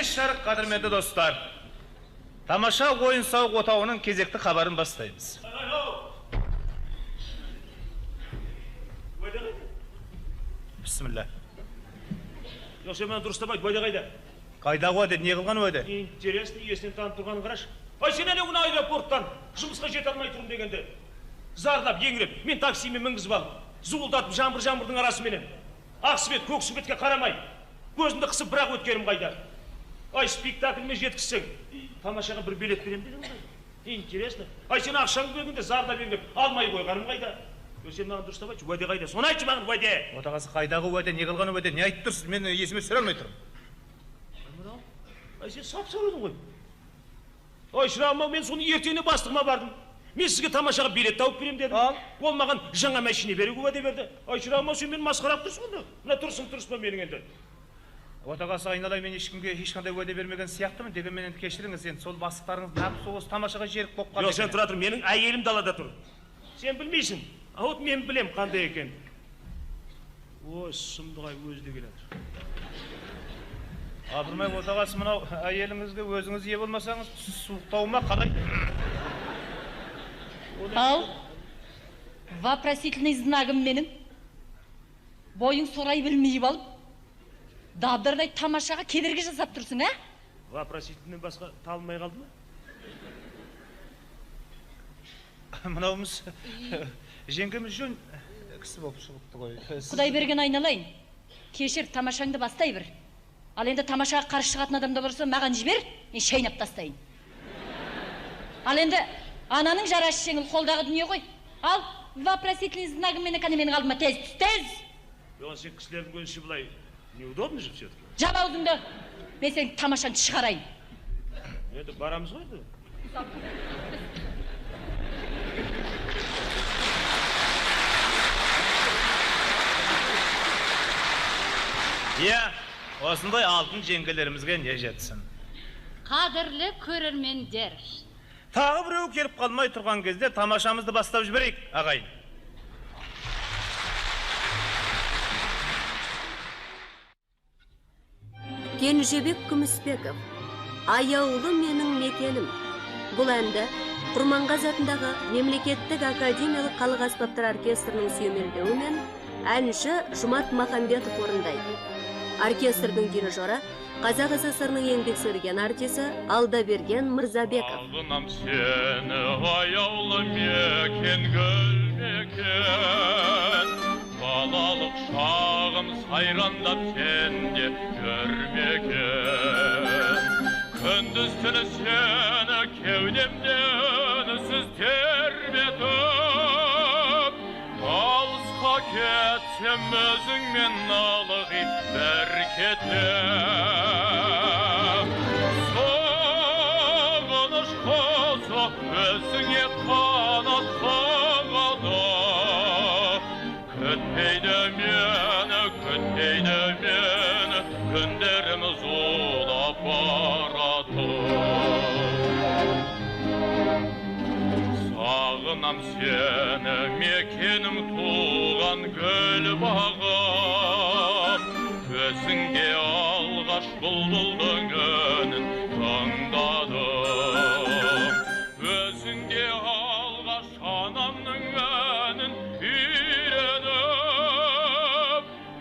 кеш жарық қадірменді достар. Тамаша ойын сауық отауының кезекті хабарын бастаймыз. Бисмилlah. Жоқ, сен мені дұрыстамайды, бойда қайда? Қайдағы уәде, не қылған уәде? Интересно, есінен танып тұрғанын қараш. Ай, сен әлі күні аэропорттан жұмысқа жете алмай тұрмын дегенде. Зардап, еңіреп, мен таксимен мінгізіп алып, зуылдатып жаңбырдың арасыменен. Ақсыбет, көксібетке қарамай, көзімді қысып бірақ өткерім қайда. Ай, спектакльме жеткізсең, тамашаға бір билет берем дедің қайда? Интересно. Ай, сен ақшаң бергенде зардап еңіреп, алмай қойғаным қайда? Сен маған дұрыстап айтшы, уәде қайда? Соны айтшы маған, уәде. Отағасы, қайдағы уәде, не қылған уәде, не айтып тұрсыз? Мен есіме түсіре алмай тұрмын. Ай, сен сап-сау едің ғой. Ай, шырағым, мен соны ертеңіне бастығыма бардым. Мен сізге тамашаға билет тауып берем дедім. Ол маған жаңа машина беруге уәде берді. Ай, шырағым, сен мені масқарап тұрсың онда. Мына тұрсың, тұрыспа менің енді. Отағасы, айналай, мен ешкімге ешқандай уәде бермеген сияқтымын. Дегенмен кешіріңіз, енді сол бастықтарыңыз нағып осы тамашаға жерік болып қалды. Жоқ, сен тұра тұр, менің әйелім далада тұр. Сен білмейсің. Вот мен білем қандай екен. Ой, сұмдық-ай, өзі де келеді. Абырмай, отағасы, мынау әйеліңізге өзіңіз ие болмасаңыз, суықтауыма қалай? Ал, вопросительный знагым менің. Бойың сорай білмей балып, дабдырдай тамашаға кедергі жасап тұрсың, ә? Вопросительный басқа талмай қалды ма? Мынауымыз жеңгеміз жөн кісі болып шығыпты ғой. Құдай берген айналайын. Кешір, тамашаңды бастай бір. Ал енді тамашаға қарсы шығатын адамда болса, маған жібер, мен шайнап тастайын. Ал енді ананың жарасы жеңіл қолдағы дүние ғой. Ал, вопросительный знагым менің алдыма тез. Оған сен кісілердің көзінше бұлай неудобно же все-таки. Жап аузыңды, мен сенің тамашаңды шығарайын. Енді барамыз ғой енді. Иә, осындай алтын жеңгелерімізге не жетсін. Қадірлі көрермендер. Тағы біреу келіп қалмай тұрған кезде тамашамызды бастап жіберейік, ағайын. Кенжебек Күмісбеков, аяулы менің мекенім. Бұл әнді Құрманғазы атындағы мемлекеттік академиялық халық аспаптар оркестрінің сүйемелдеуімен әнші Жұмат Махамбетов орындайды. Оркестрдің дирижері Қазақ СССР-ның еңбек сіңірген артисі Алдаберген Мырзабеков. Сағынам сені, аяулы мекен, гүл мекен. Балалық шағым сайрандап сенде көрмекен. Күндіз түні сені кеудемде үнсіз тербетіп, алысқа кетсем өзіңмен налығи бір кетем. Сағыныш қозы өзіңе қанат қағады, күтпейді мені, күндерім зулап барады. Сағынам сені, мекенім туған гүл бағым, өзіңде алғаш бұлбұлдың үнін тыңдадым. Өзіңде алғаш анамның үнін үйреніп,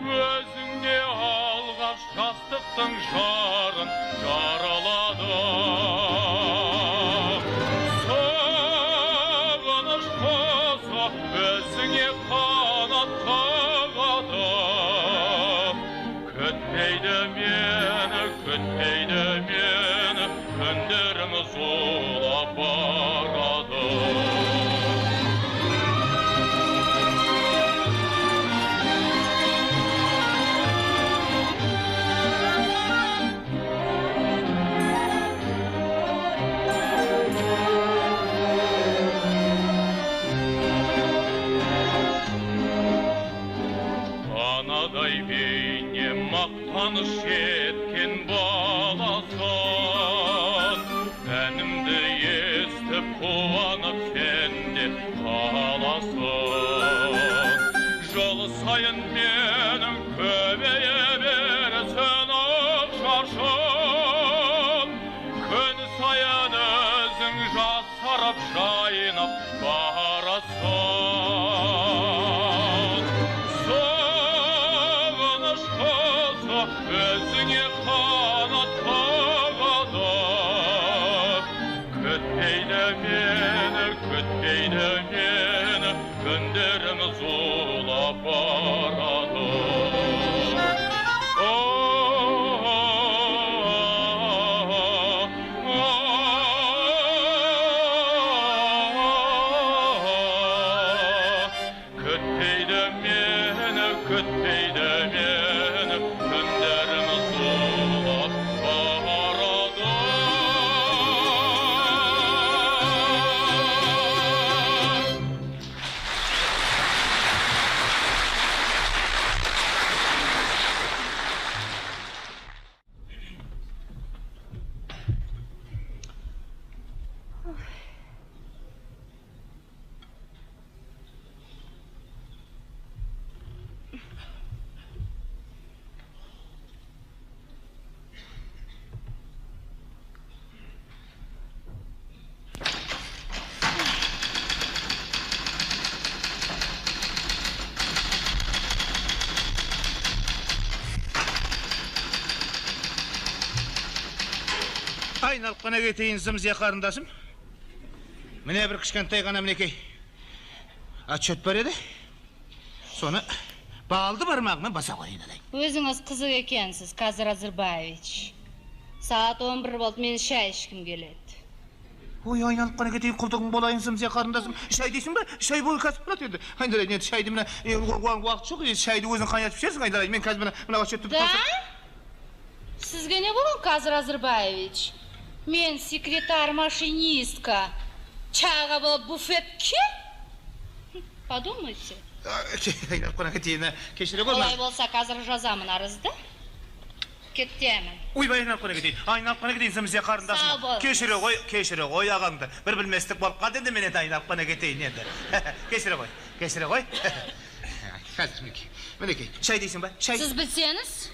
өзіңде алғаш жастықтың жарын жараладым. Сағыныш қозы өзіңе қанат қағады, күтпейді мені, күндерім зулап барады. Анадай бейне мақтаныш еткен баласын, әнімді естіп қуанып сенде қаласың. Жол сайын менің көбейе берсін ақ шашым, бөленіп күндеріміз зулап барады. Айналып қана кетейін зымзия қарындасым. Міне бір кішкентай ғана мінекей отчет бар еді. Соны балды бармағымен баса қойын алайын. Өзіңіз қызық екенсіз, Қазір Азырбаевич. Саат 11 болды, мен шай ішкім келеді. Ой, айналып қана кетейін, құлдығың болайын зымзия қарындасым. Шай дейсің ба? Шай бой кәсіп болады енді. Айналайын, енді шайды мына уақыт жоқ, шайды өзің қайнатып ішерсің. Айналайын, мен қазір мына отчетты Да? Сізге не болған, Қазір Азырбаевич? Мен секретарь-машинистка. Чайға болып буфетке? Подумайте. Айналып қана кетейін, кешіре ғой. Олай болса, қазір жазамын арызды. Кеттемін. Ойбай, айналып қана кетейін. Айналып қана кетейін зымзия қарындасым. Сау бол. Кешіре ғой ағаңды. Бір білместік болып қалды енді мен енді айналып қана кетейін енді. Кешіре ғой. Қазір мінекей, шай дейсің ба? Шай. Сіз білсеңіз,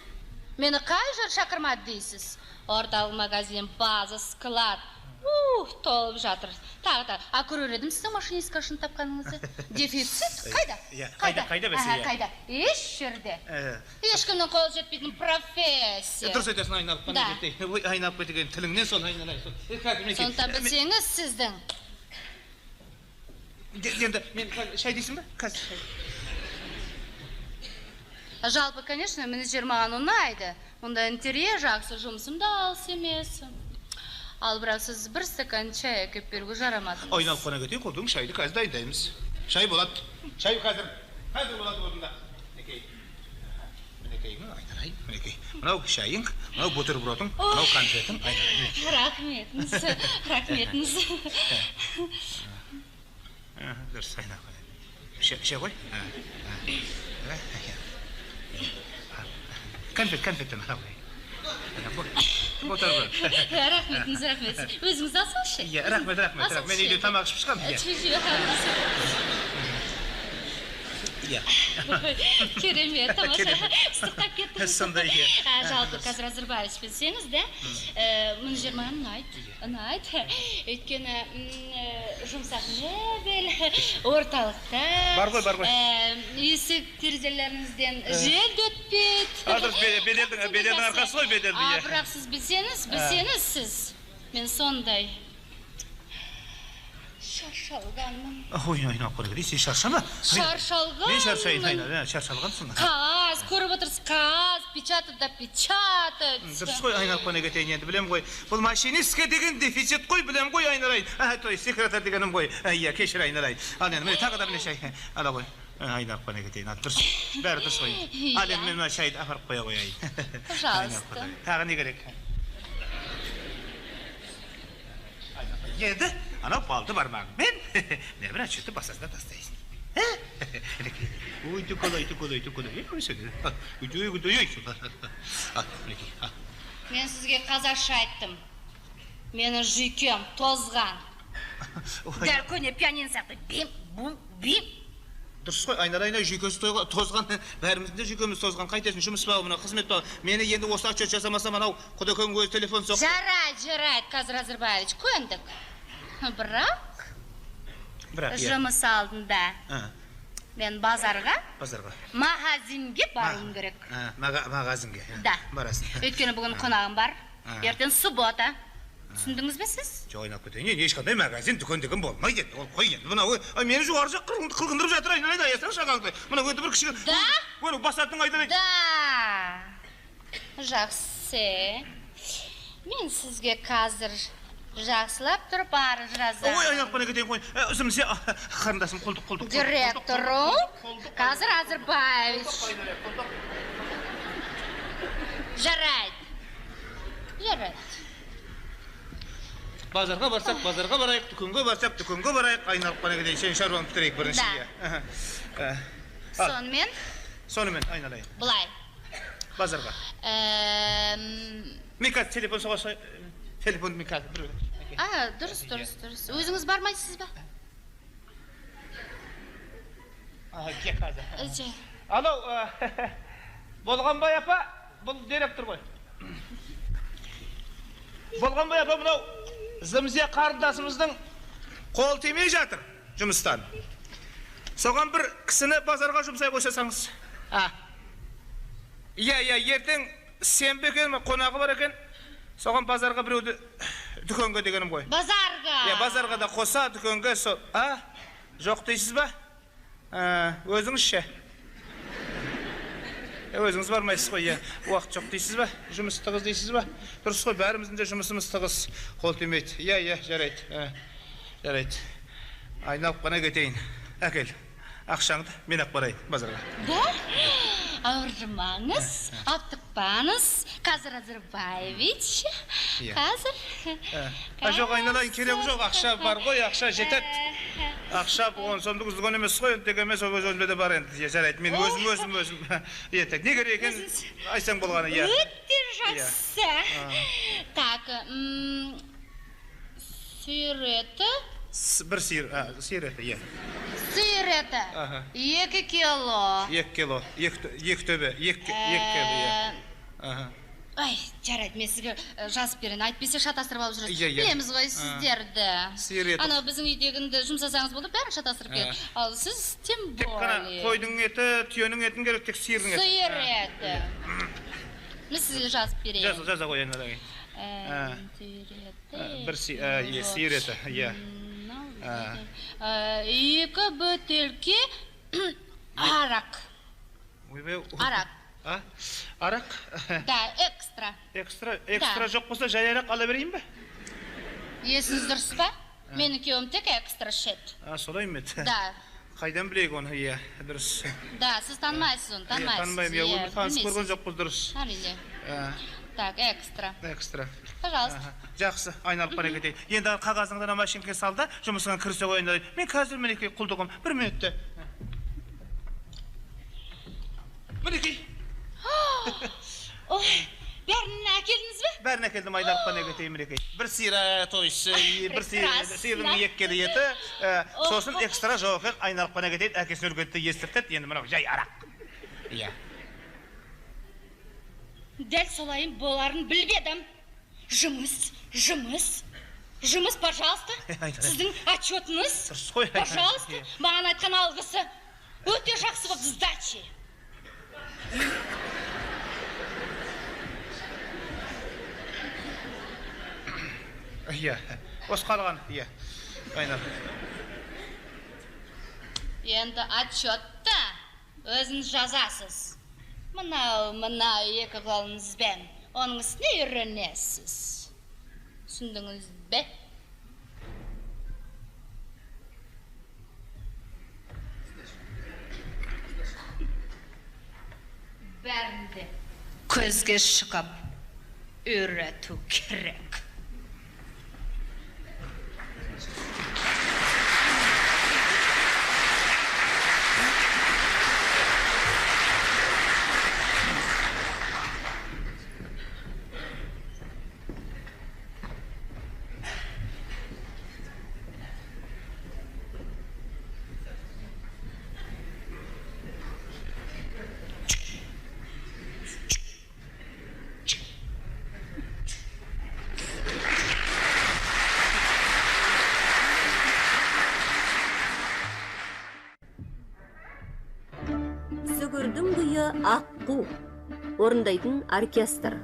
мені қай жер шақырмады дейсіз? Орталық магазин, база, склад. Толып жатыр. Тағы. А көрер едім сіздің машинистка үшін тапқаныңызды. Дефицит? Қайда? Қайда бәсе? Қайда? Еш жерде. Ешкімнің қолы жетпейтін профессия. Дұрыс айтасың, айналып қана кетейін. Ой, айналып кетеген тіліңнен сон айналайын. Сондықтан білсеңіз сіздің. Енді, мен шай дейсің ба? Қазір. Жалпы, конечно, менеджер маған ұнайды. Мұнда интерьер жақсы, жұмысым да алыс емес. Ал бірақ сіз бір стакан чай әкеп беруге жарамадыңыз. Айналып қана кетейін, құлдың шайды қазір дайындаймыз. Шай болады. Шай қазір. Қазір болады орында. Мінекей, айналайын, мінекей. Мынау шайың, мынау бутербродың, мынау конфетің, айналайын. Рахметіңіз. Дұрыс, айналып қана. Шай ғой? Конфеттен алып қойын. Бутерброд. Рахметіңіз. Өзіңіз алсаңызшы. Рахмет. Мен үйде тамақ ішіп шыққам. Керемет, тамаша. Ыстықтап кеттіңіз. Сондай. Жалпы, Қазір Азырбаевич білсеңіз де, менеджер маған ұнайды. Өйткені жұмсақ мебель, орталықта. Бар ғой. Есік терезелеріңізден жел өтпейді. Дұрыс, беделдің арқасы ғой беделді. Бірақ сіз білсеңіз сіз. Мен сондай. Шаршалғанмын. Ой, айналып қана кетейін, сен шаршама. Шаршалғанмын. Мен шаршалғансың. Қағаз, көріп отырсыз, қағаз, печатать. Дұрыс қой, айналып қана кетейін енді, білем ғой. Бұл машинистке деген дефицит қой, білем ғой, айналайын. Той, секретарь дегенім ғой. Кешір айналайын. Ал енді, тағы да міне шай. Ала ғой. Айналып қана кетейін, дұрыс. Бәрі дұрыс қой. Ал енді, мен шайды апарып қоя қояйын. Пожалуйста. Тағы не керек? Енді, анау балды бармағымен, не бір отчетті басасына тастайсың. Ой, түколай. Мен сізге қазақша айттым. Мені жүйкем тозған. Дәл көне пианин сияқты бим. Дұрыс қой, айналайын, жүйкесі тозған, бәріміздің де жүйкеміз тозған. Қайтесің, жұмыс бау, мына қызмет бау. Мені енді осы отчет жасамасам, анау құдекең өз телефон соқты. Жарайды, Қазір Азырбаевич, көндік. Бірақ, жұмыс алдында мен базарға, магазинге баруым керек. Магазинге? Да. Барасың. Өйткені бүгін қонағым бар. Ертең суббота. Түсіндіңіз бе сіз? Жоқ, айналып кетейін, ешқандай магазин, дүкен деген болмайды. Ол қой енді. Мына мені жоғары жақ қылғындырып жатыр, айналайын, аясаң шағаңды. Мына өте бір кіші. Да? Оны басатын айналайын. Да. Жақсы. Мен сізге қазір жақсылап тұрып ары жазам. Ой, айналып қана кетейін қой. Үзімсе, қарындасым, құлдық. Директору Қазір Азырбаевич. Bazarga barsak, bazarga barayık, dükkünge barsak, dükkünge barayık, aynalıp bana gideyim. Sen şarvanı bitireyik birinci ya. Сонымен, Sonымен aynalayın. былай. Bazarga. Mikal telefon soğasa, telefon Mikal. Дұрыс. Өзіңіз бармайсыз ба? Кек қазір. Же. Alo, Bolganbay apa? Bu direktör koy. Bolganbay apa mынау Zımziya qardaşımızın qol temey жатыр жұмыстан. Соған бір кісіні базарға жұмсай қойсаңыз. Иә, ертең сенбі екен, қонағы бар екен. Соған базарға біреуді дүкенге дегенім ғой. Базарға. Иә, базарға да қоса дүкенге. Жоқ дейсіз ба? Өзіңіз ше? Өзіңіз бармайсыз ғой, уақыт жоқ дейсіз ба? Жұмыс тығыз дейсіз ба? Дұрыс қой, бәріміздің де жұмысымыз тығыз, қол тимейді. Иә, жарайды. Айналып қана кетейін. Әкел, ақшаңды мен ақ барайын базарға. Да? Ауырмаңыз, аптықпаңыз. Қазір Азарбаевич. Қазір. Жоқ, айналайын, керек жоқ, ақша бар ғой, ақша жетеді. Ақша бұған сомдық үзілген емес қой, тек емес өзімде де бар енді. Жарайды, мен өзім. Етек, не керек екен айсаң болғаны, иә. Өтте жақсы. Так, сиыр еті. Бір сиыр еті, иә. Сиыр еті. 2 кило. 2 кило, 2 төбе, 2 кило, иә. Ай, жарайды, мен сізге жазып берін, айтпесе шатастырып алып жүресіз. Иә. Білеміз ғой сіздерді. Сиыр еті. Анау біздің үйдегінді жұмсасаңыз болды, бәрін шатастырып береді. Ал сіз тем Тек қана более. қойдың еті, түйенің етін керек, тек сиырдың еті. Сиыр еті. Мен сізге жазып берейін. Жаза қойын адай. Бір сиыр еті, иә. 2 бөтелке арақ. Арақ. Арақ? Да, экстра. Экстра жоқ болса, жай арақ ала берейін бе? Есіңіз дұрыс па? Менің күйеуім тек экстра ішеді. Солай ма еді? Да. Қайдан білейік оны, иә, дұрыс. Да, сіз танымайсыз оны, танымайсыз. Танымайым, иә, өмір танысып көрген жоқпыз, дұрыс. Әрине. Так, экстра. Экстра. Пожалуйста. Жақсы, айналып бара кетейін. Енді қағазыңды ана машинкеге сал да, жұмысыңа кірісе қойын. Мен қазір мінекей құлдығым, 1 минутте. Мінекей. Бәрін әкелдіңіз бе? Бәрін әкелдім, айналып бара кетейін, мінекей. Бір сиыр тойшы, бір сиырдың 2 кило еті, сосын экстра жоқ, айналып бара кетейін, әкесін өлгенді естіртеді, енді мынау жай арақ. Иә. Дәл солайын боларын білбедім. Жұмыс, пожалуйста. Сіздің отчетыңыз. Пожалуйста, маған айтқан алғысы. Өте жақсы болып сдачи. Иә, осы қалған, иә. Айнал. Енді отчетті өзіңіз жазасыз. Мынау 2 қолыңызбен оның үстіне үйренесіз. Түсіндіңіз бе? Бәрінде көзге шығып үйрету керек. Сүгірдің бұйы аққу. Орындайтын оркестр.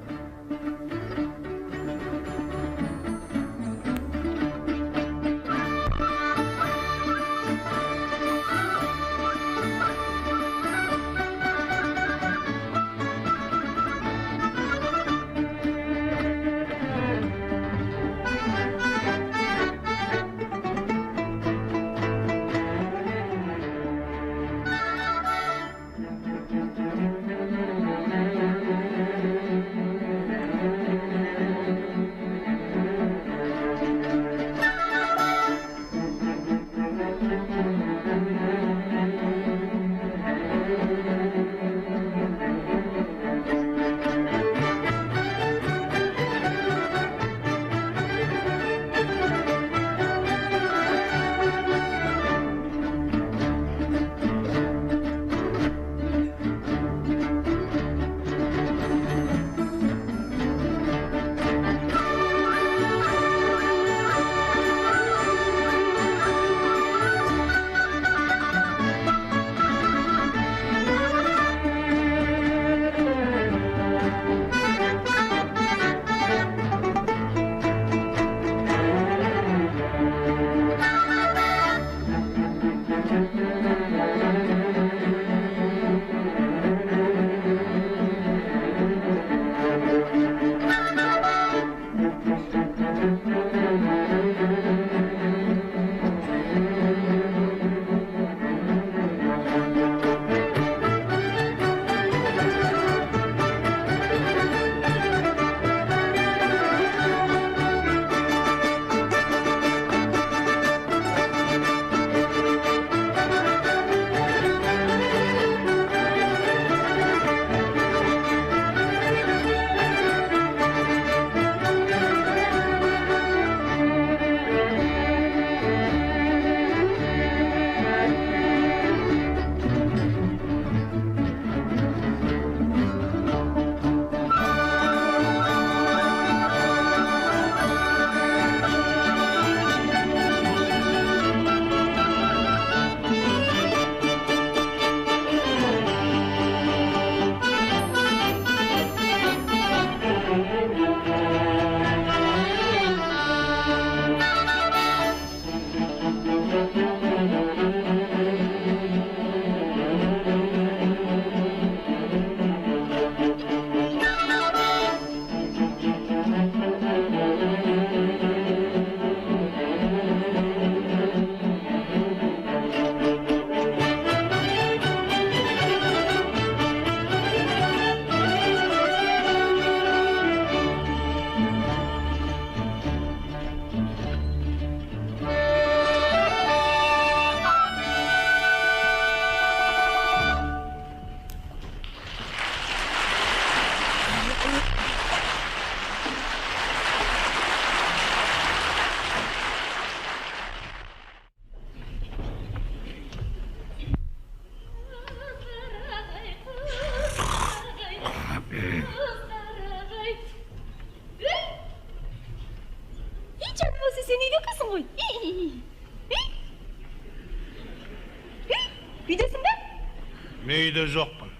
Canım olsa sen uyuyor kızım koy. Uyuyorsun da? Meyde жоқпын.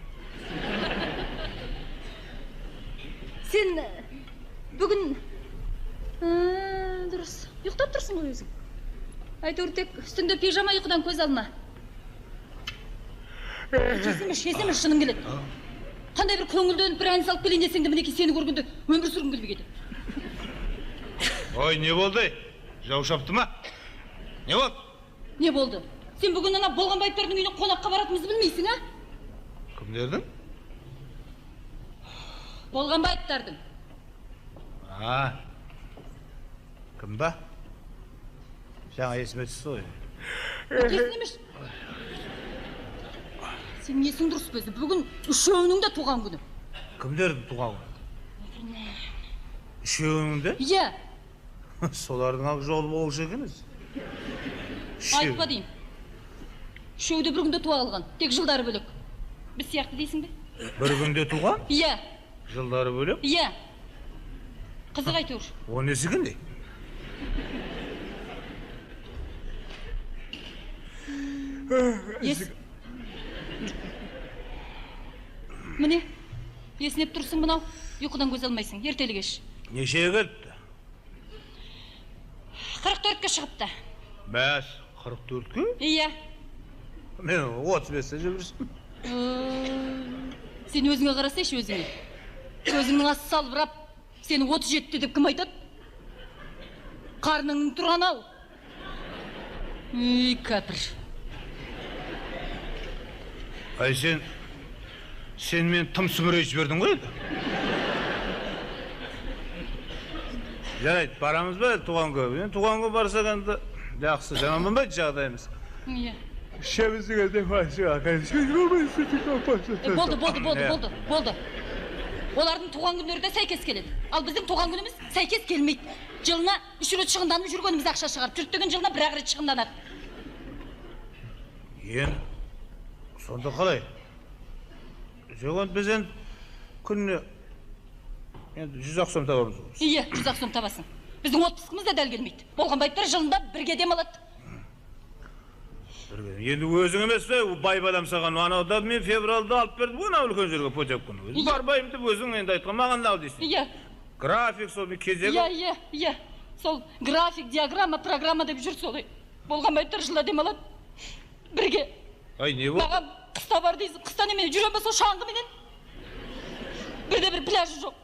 Sen bugün... Dұрыс. Ұйықтап тұрсың ғой өзің. Әйтеуір тек үстіңде пижама ұйқыдан көз алма. Шесемеш шының келеді. Қандай бір көңілденіп бір ән салып келейін десең де мінекей сені көргенде өмір сүргім келмей кетті. Ой, не болды? Жау шапты ма? Не болды? Не болды? Сен бүгін ана Болғанбаевтардың үйіне қонаққа баратынымызды білмейсің, а? Кімдердің? Болғанбаевтардың. Кім ба? Жаңа есіме түсті ғой. Есін емес. Сен есің дұрыс безі. Бүгін үшеуінің де туған күні. Кімдердің туған күні? Үшеуінің де? Иә. Солардың ақ жолы болушы екеніз. Айтпа дейін. Үшеуі де бір күнде туа қалған. Тек жылдары бөлек. Біз сияқты дейсің бе? Бір күнде туған? Иә. Жылдары бөлек? Иә. Қызық айтуыр. О несі кіндей? Міне, есінеп тұрсың мынау, ұйқыдан көз алмайсың, ертелі кеш. Нешеге келіпті? 44-ке шығыпты. Бәс, 44-ке? Иә. Мен 35-те жүрсің. Сен өзіңе қарасайшы өзіңе. Көзіңнің асы салбырап, сені 37-те деп кім айтады? Қарныңның тұрған ау. Кәпір. Ай, сен мен тым сүмірей жібердің ғой еді? Жарайды, барамыз ба туған көп? Туған көп барсақ енді жақсы, жаман болмайды жағдайымыз. Иә. Ішеміздің әлде файсыға Болды. Олардың туған күндері де сәйкес келеді. Ал біздің туған күніміз сәйкес келмейді. Жылына 3 рет шығынданып жүргеніміз ақша шығарып, жүрттеген жылына 1 рет шығынданады. Сонда қалай? Жоғын біз енді күніне 100 ақ сом табамыз. Иә, 100 ақ сом табасың. Біздің отпускымыз да дәл келмейді. Болғанбаевтар жылында бірге дем алады. Енді өзің емес пе, бай бадам саған анауда мен февралда алып берді ғой, анау үлкен жерге путевканы. Барбайым деп өзің енді айтқан, маған да ал дейсің. Иә. График сол мен кезегі. Иә. Сол график, диаграмма, программа деп жүр солай. Болғанбаевтар жылда дем алады. Бірге. Ай, не болды? Маған қыста бар дейсің, қыста немен жүрем ба сол шаңғыменен? Бірде бір пляжы жоқ.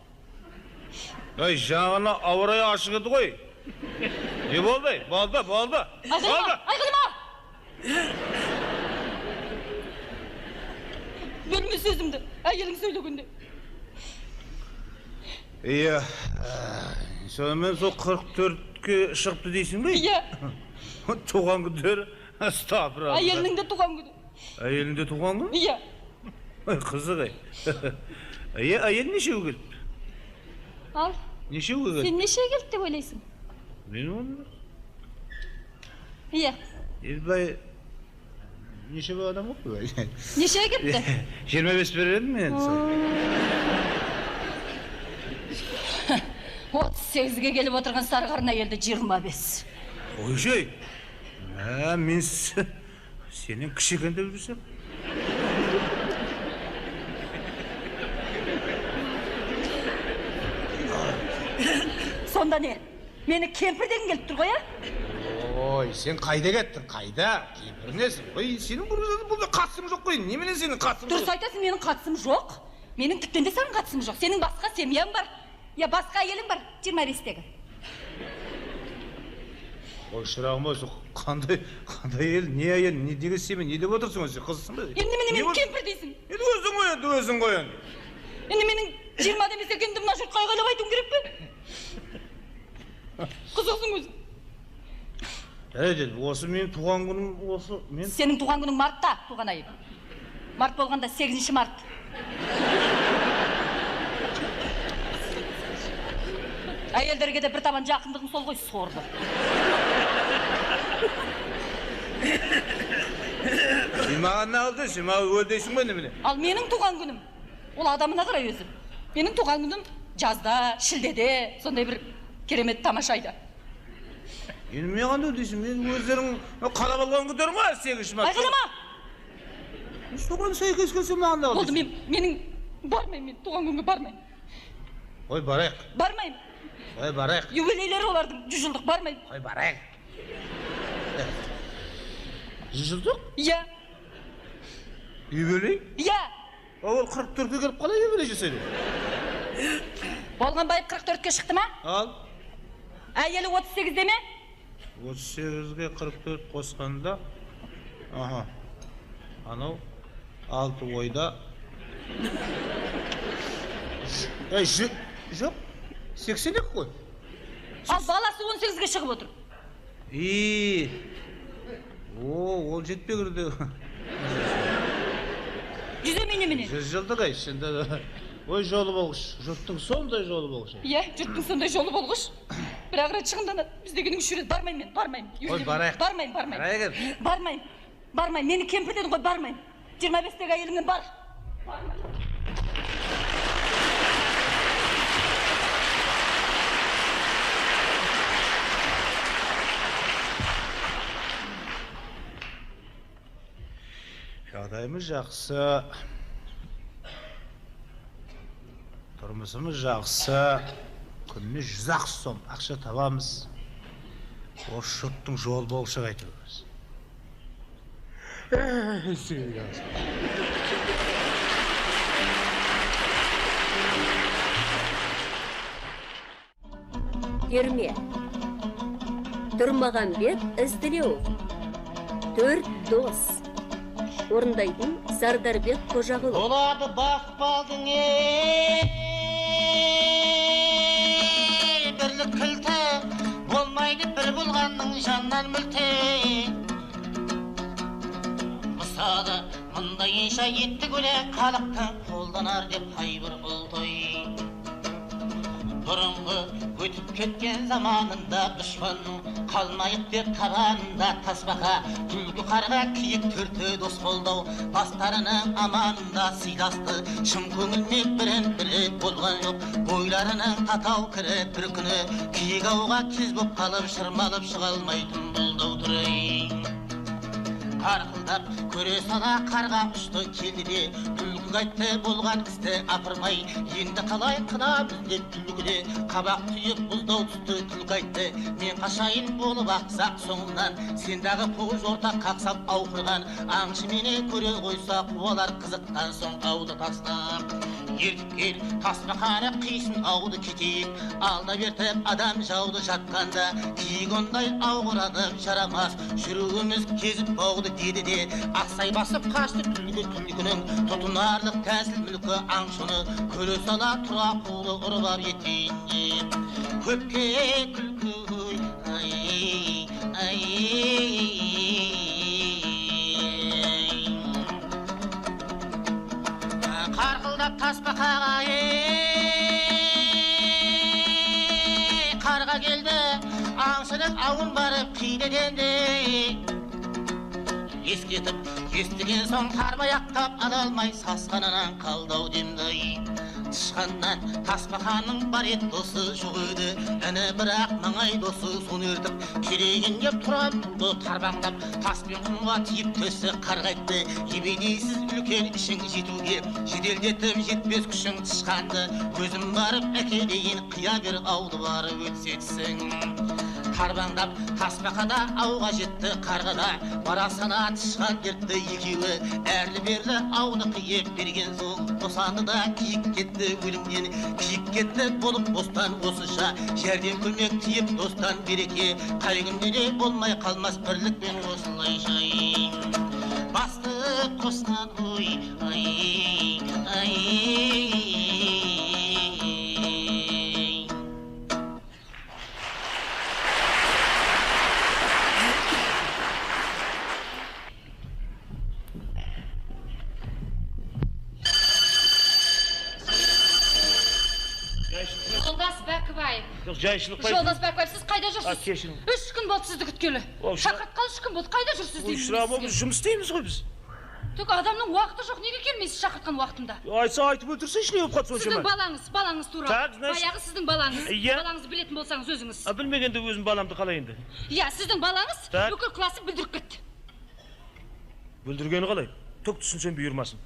Ай, жаңағына ауа райы ашық еді ғой. Не болды? Болды. Айқылыма! Бөлме сөзімді, әйелің сөйлегенде. Иә, сонымен сол 44-ке шығыпты дейсің бе? Иә. Туған күндері, стапыр. Әйелінің де туған күні. Әйелің де туған күні? Иә. Қызық ай. Әйел нешеу келіп? Ал? Нешеу келіп? Сен неше келіп деп ойлайсың? Мен оны? Иә. Елбай, неше бай адам болып бай? Неше келіпті? 25 берер едім мен енді. 38-ге келіп отырған сары қарын әйелді 25. Ой жай, мен сенен кіші екен деп жүрсем. Сонда не? Мені кемпірден келіп тұр ғой, Ой, сен қайда кеттің, қайда? Кемпірнесің? Ой, сенің бұл қатысың жоқ қой, неменен сенің қатысың жоқ? Дұрыс айтасың, менің қатысым жоқ. Менің тіптен де саған қатысым жоқ. Сенің басқа семьяң бар. Я басқа әйелің бар, 25-тегі. Ой, шырағым ой, қандай ел, не әйел, не деген семья, не деп отырсың өзі, қызсың ба? Енді мені кемпір дейсің. Енді өзің ғой. Енді менің 20 демес екенді мына жұртқа айғайлап айтуым керек пе? Қызықсың өзің. Жарайды, осы менің туған күнім, осы мен... Сенің туған күнің мартта туған айым. Март болғанда 8 март. Әйелдерге де бір табан жақындығың сол ғой, сорды. Сен маған не алды? Сен маған өлдейсің ба немене? Ал менің туған күнім. Ол адамына қарай өзі. Менің туған күнім жазда, шілдеде, сондай бір керемет тамаша айда. Енді мен қандай дейсің, мен өздерің қалап алған күндерің ғой, 8 март. Айқайлама! Соған сәйкес келсе маған да Болды, менің бармаймын, мен туған күнге бармаймын. Ой, барайық. Бармаймын. Ой, барайық. Юбилейлері олардың 100 жылдық бармаймын. Ой, барайық. 100 жылдық? Иә. Юбилей? Иә. Ол 44-ке келіп қалай юбилей жасайды? Болған байып 44-ке шықты ма? Ал. Әйелі 38-де ме? 38-ге 44 қосқанда, аха, анау 6 ойда. Жоқ, 82 қой. Ал баласы 18-ге шығып отыр. Ол жетпей кірді. 100 немене? 100 жылдық ай, сенде ой жолы болғыш, жұрттың сондай жолы болғыш. Иә, жұрттың сондай жолы болғыш. Бірақ рет шығынданады. Біздегінің үш рет бармаймын мен, бармаймын. Ой, барайық. Бармаймын. Бармаймын. Мені кемпір дедің ғой, бармаймын. 25-тегі әйелімнен бар. Жағдайымыз жақсы, тұрмысымыз жақсы, күніне 100 сом ақша табамыз. Осы жұрттың жол болшы қайтырмыз. Терме. Тұрмағанбет Ізділеуов. 4 дос. Орындайтын Сардарбек Қожағұлов. Болады бақпалдың бірлік кілті, болмайды бір болғанның жаннан мүлте. Мысалы, мұндайынша етті көле халықтың қолданар деп қайбір ұлтой. Бұрынғы өтіп кеткен заманында дұшпанның қалмайық деп табанында тасбақа, күлкі қарға киік төрті дос қолдау, бастарының аманында сыйласты, шын көңілмен бірін-бірі болған жоқ, бойларының татау кірі бір күні киік ауға кез боп қалып шырмалып шыға алмайтын болдау тұрайын. Қарқылдап көре сала қарға ұшты келді де, бүлкі қайтты болған істі апырмай, енді қалай қына бізде түлкіде, қабақ түйіп бұздау түсті күлкі айтты. Мен қашайын болып ақсақ соңымнан, сендағы қуыз ортақ қақсап ауқырған, аңшы мені көре қойса қуалар қызықтан соң ауды тастап. Ертіп кел, тасбақаны қисын ауды кетейік, алда бертіп адам жауды жатқанда, киік ондай ауғыранып жарамас, жүруіміз кезіп бауды деді де, ақсай басып қашты түлкінің, тұтынарлық тәсіл мүлкі аңшыны, көре сала тұра қулы ұрбап етейін деп. Көпке күлкі, қарқылдап тасбақаға қарға келді, аңшының ауын барып қидеденді. Ескетіп, естіген соң қарбаяқтап ала алмай сасқанынан қалдау демді. Тышқаннан тасбақаның бар ет досы жоқ еді, әні бірақ маңай досы соны ертіп, керейген кеп тұрап тұрды тарбаңдап, таспен құмға тиіп төсі қарғайтты. Ебедейсіз үлкен ішің жетуге, жеделдетіп жетпес күшің тышқанды, өзім барып әкелейін қия бер ауды барып өтсетсің. Тарбаңдап тасбақада ауға жетті қарғада, бара сана тышқан дертті екеуі, әрлі-берлі ауды қиып берген соң, босанды да киік кетті өлімнен, киік кетті болып бостан осыша, жерден көмек тиіп достан береке, қай күнде де болмай қалмас бірлікпен осылайша. Басты қосқан ой, Жайшылық бай. Жолдас Бәкбаев, сіз қайда жүрсіз? Кешірім. 3 күн болды сізді күткелі. Шақыртқалы 3 күн болды, қайда жүрсіз деймін? Жұмыс істейміз ғой біз. Тек адамның уақыты жоқ, неге келмейсіз шақыртқан уақытымда? Айтса айтып өлтірсейші, не болып қатты Сіздің соншама? балаңыз туралы. Так, значит- Баяғы сіздің балаңыз. Иә. Балаңызды білетін болсаңыз өзіңіз. Білмегенде өзім баламды қалай енді? Иә, сіздің балаңыз Так. бүкіл классы бүлдіріп кетті. Бүлдіргені қалай? Түк түсінсем бұйырмасын.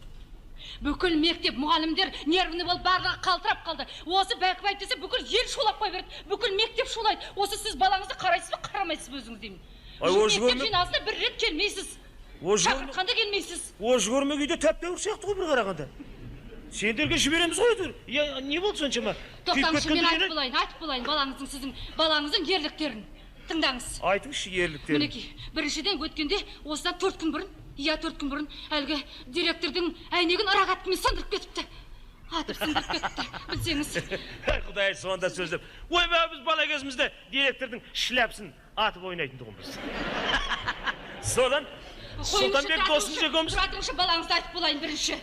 Бүкіл мектеп мұғалімдер нервні болып барлығы қалтырап қалды. Осы бәкіп десе бүкіл ел шулап қой берді. Бүкіл мектеп шулайды. Осы сіз балаңызды қарайсыз ба, қарамайсыз ба өзіңіз деймін. Ай, осы Мектеп көрме- жиналысына бір рет келмейсіз. Осы Шақыртқанда келмейсіз. көрмек үйде тәп-тәуір сияқты ғой бір қарағанда. Сендерге жібереміз ғой әйтеуір. Не болды соншама? Тоқтаңызшы, мен айтып болайын, сіздің балаңыздың ерліктерін. Тыңдаңыз. Айтыңызшы ерліктерін. Мінекей, біріншіден өткенде осыдан 4 күн бұрын, 4 күн бұрын әлгі директордың әйнегін арақ атқымен сындырып кетіпті. Атып сындырып кетіпті, білсеңіз. Құдай сонда сөздеп. Ой, біз бала кезімізде директордың шляпсын атып ойнайтын тұғынбыз. Содан Сұлтанбек досымыз екеуміз. Тұратыңызшы, балаңызды айтып болайын бірінші.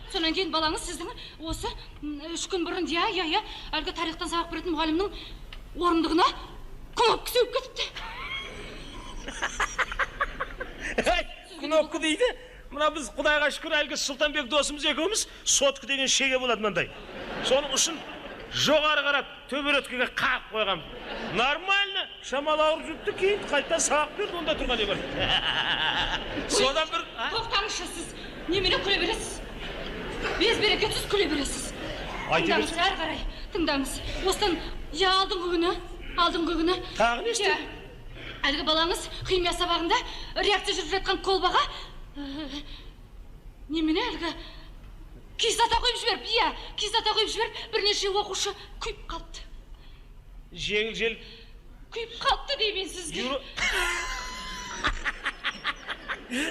Сонан кейін балаңыз сіздің осы 3 күн бұрын, әлгі тарихтан сабақ беретін мұғалімнің орындығына кнопка сеуіп кетіпті. Кнопка дейді. Мына біз Құдайға шүкір әлгі Сұлтанбек досымыз екеуміз сотқы деген шеге болады мынандай. Соның үшін жоғары қарап төбелеткеге қағып қойғам. Нормально, шамалы ауырып жүріпті, кейін қайтадан сабақ берді, онда тұрған не бар. Содан бір... Тоқтаңызшы, сіз немене күле бересіз? Без берекетсіз күле бересіз. Тыңдаңыз, әрі қарай, тыңдаңыз. Осыдан, алдыңғы күні. Тағы не істеді? Әлгі балаңыз химия сабағында реакция жүріп жатқан колбаға немене әлгі кислота құйып жіберіп, бірнеше оқушы күйіп қалыпты. Жеңіл Күйіп қалыпты деймін сізге.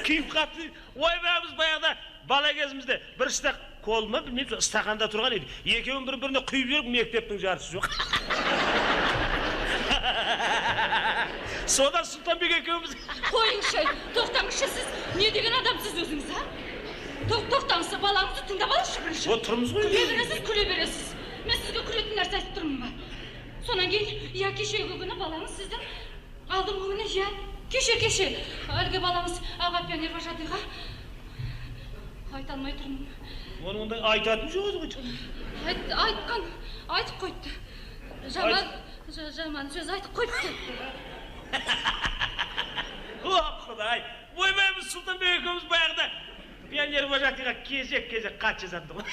Күйіп қалыпты. Ой, біз баяғыда бала кезімізде бір стақ колма білмеймін, стақанда тұрған еді. Екеуін біріне құйып жіберіп, мектептің жарысы жоқ. Содан Сұлтанбек екеуміз... Қойыңызшы, тоқтаңызшы, сіз не деген адамсыз өзіңіз, а? Тоқтаңызшы, балаңызды тыңдап алыңызшы бірінші. Тұрмыз ғой. Күле бересіз. Мен сізге күлетін нәрсе айтып тұрмын ба? Сонан кейін, кешегі күні балаңыз сіздің алдыңғы күні, кеше әлгі балаңыз аға пионер вожатыйға айта алмай тұрмын. Оның ондай айтатын жоқ еді ғой. Айтып қойды. Жаман сөз айтып қойыпты. Құдай, ойбай, біз Сұлтанбек екеуміз баяғыда пионер вожатыйға кезек хат жазатын ғой.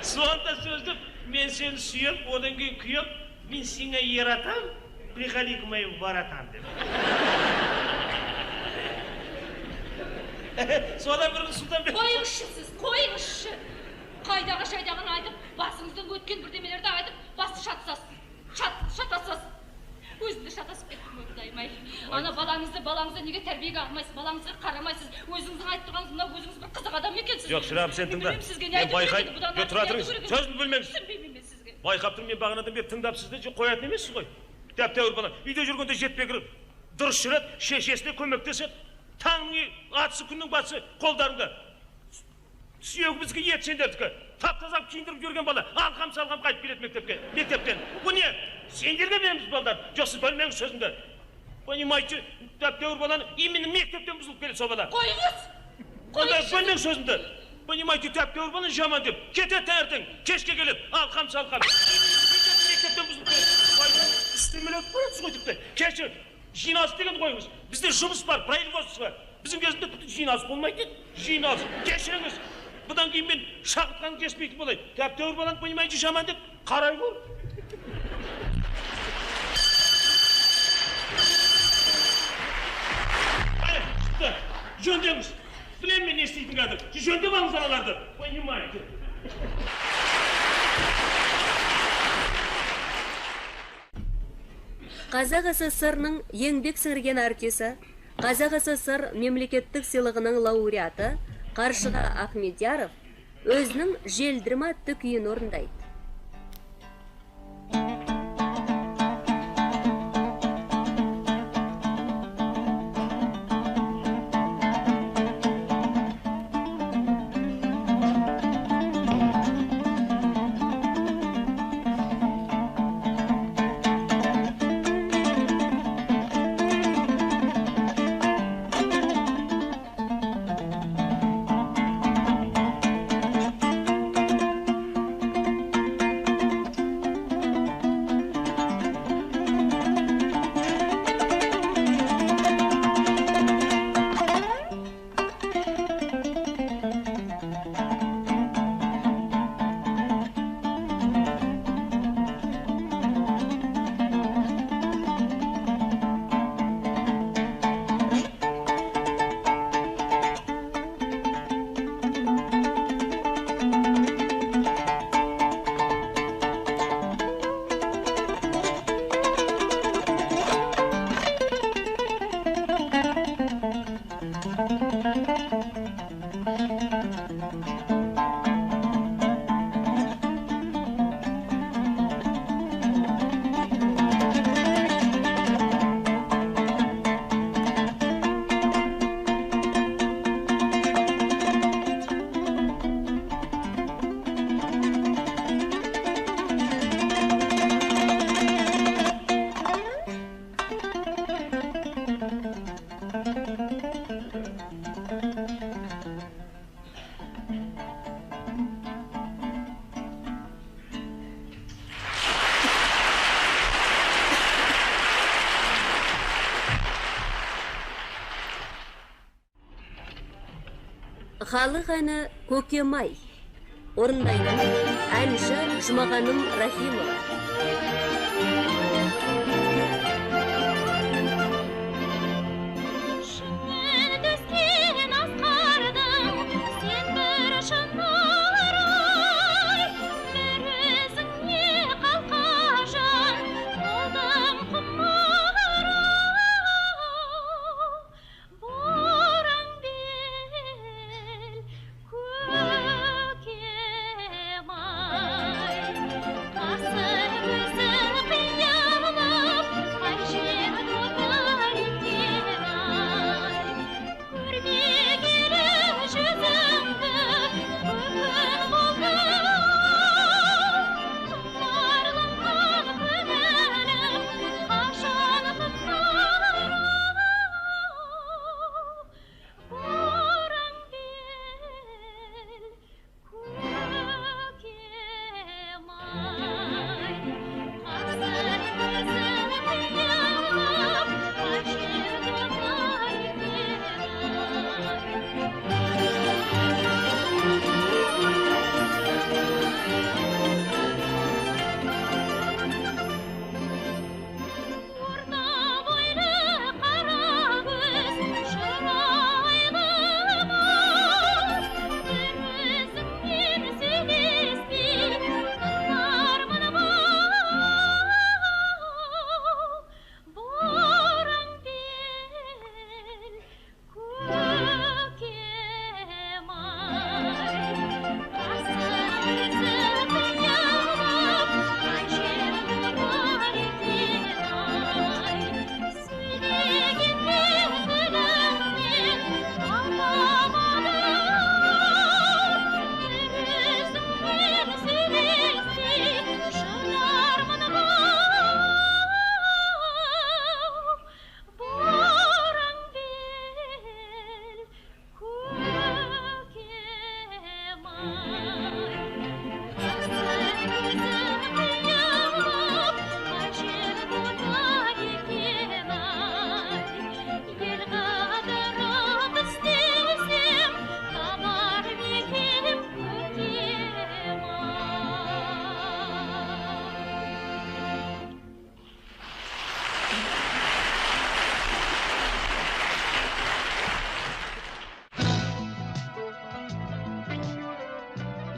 Сонда сөздіп, мен сені сүйем, одан кейін күйем, мен сеңе ератам, приходи к моим воротам деп. Содан бір Сұлтанбек... Қойыңызшы. Қайдағы шайдағын айтып, басыңыздан өткен бірдемелерді айтып, басты шатасасыз. Өзімді шатасып кеттім, Құдайым-ай. Ана балаңызды неге тәрбиеге алмайсыз, балаңызға қарамайсыз. Өзіңіздің айтып тұрғаныңыз, мына өзіңіз бір қызық адам екенсіз. Жоқ, шырағым, сен тыңда. Мен байқайын, тұра тұрыңыз, сөзімді білмеңіз. Байқап тұрмын, мен бағанадан бері тыңдап сізді қоятын емессіз ғой. Тәп-тәуір бала, үйде жүргенде жетпей кіріп, дұрыс жүреді, шешесіне көмектеседі. Таңның атысы, күннің батысы қолдарында. Сүйегі бізге ет сендердікі. Тап-тазап киіндіріп жүрген бала, алқам-салқам қайтып келеді мектептен. Бұл не? Сендерге береміз балдар. Жоқ, сіз білмеңіз сөзімді. Понимаете, тәп-тәуір баланы именно мектептен бұзылып келеді сол бала. Қойыңыз! Білмеңіз сөзімді. Понимаете, тәп-тәуір баланы жаман деп. Кетеді таңертең, кешке келеді, алқам-салқам. Мектептен бұзылып келеді. Істемелеп барасыз ғой тіпті. Кешір, жиналыс деген қойыңыз. Бізде жұмыс бар, производство. Біздің кезінде жиналыс болмайды еді. Жиналыс, кешіріңіз. Бұдан кейін мен шақыртқанын кеспейтін болайын. Тәп-тәуір баланы, понимаете, жаман деп қарай көр. Жөндеңіз. Білем мен не істейтін қазір. Жөндеп алыңыз аналарды. Понимаете. Қазақ СССР-ның еңбек сіңірген артисі, Қазақ СССР мемлекеттік сыйлығының лауреаты Қаршыға Ахмедияров өзінің «Желдірме» атты күйін орындайды. халық әні Көкемай. Орындайтын әнші Жұмағаным Рахимова.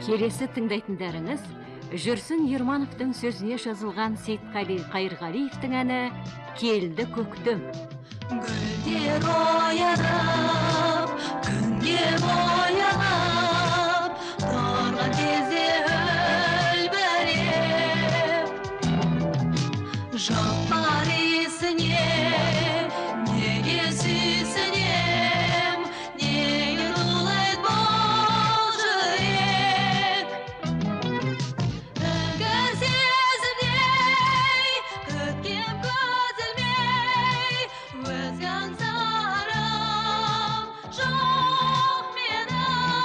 Келесі тыңдайтындарыңыз Жүрсін Ермановтың сөзіне жазылған Сейтқали Қайырғалиевтің әні «Келді көктем». Гүлдер оянып, күнге боянып, тұрған кезде үлбіреп, жаппар есіне, неге сүйсінем, неге тулайды бұл жүрек. Үңгір сезімдей, күткен көзілмей, өзге аңсарым жоқ менің.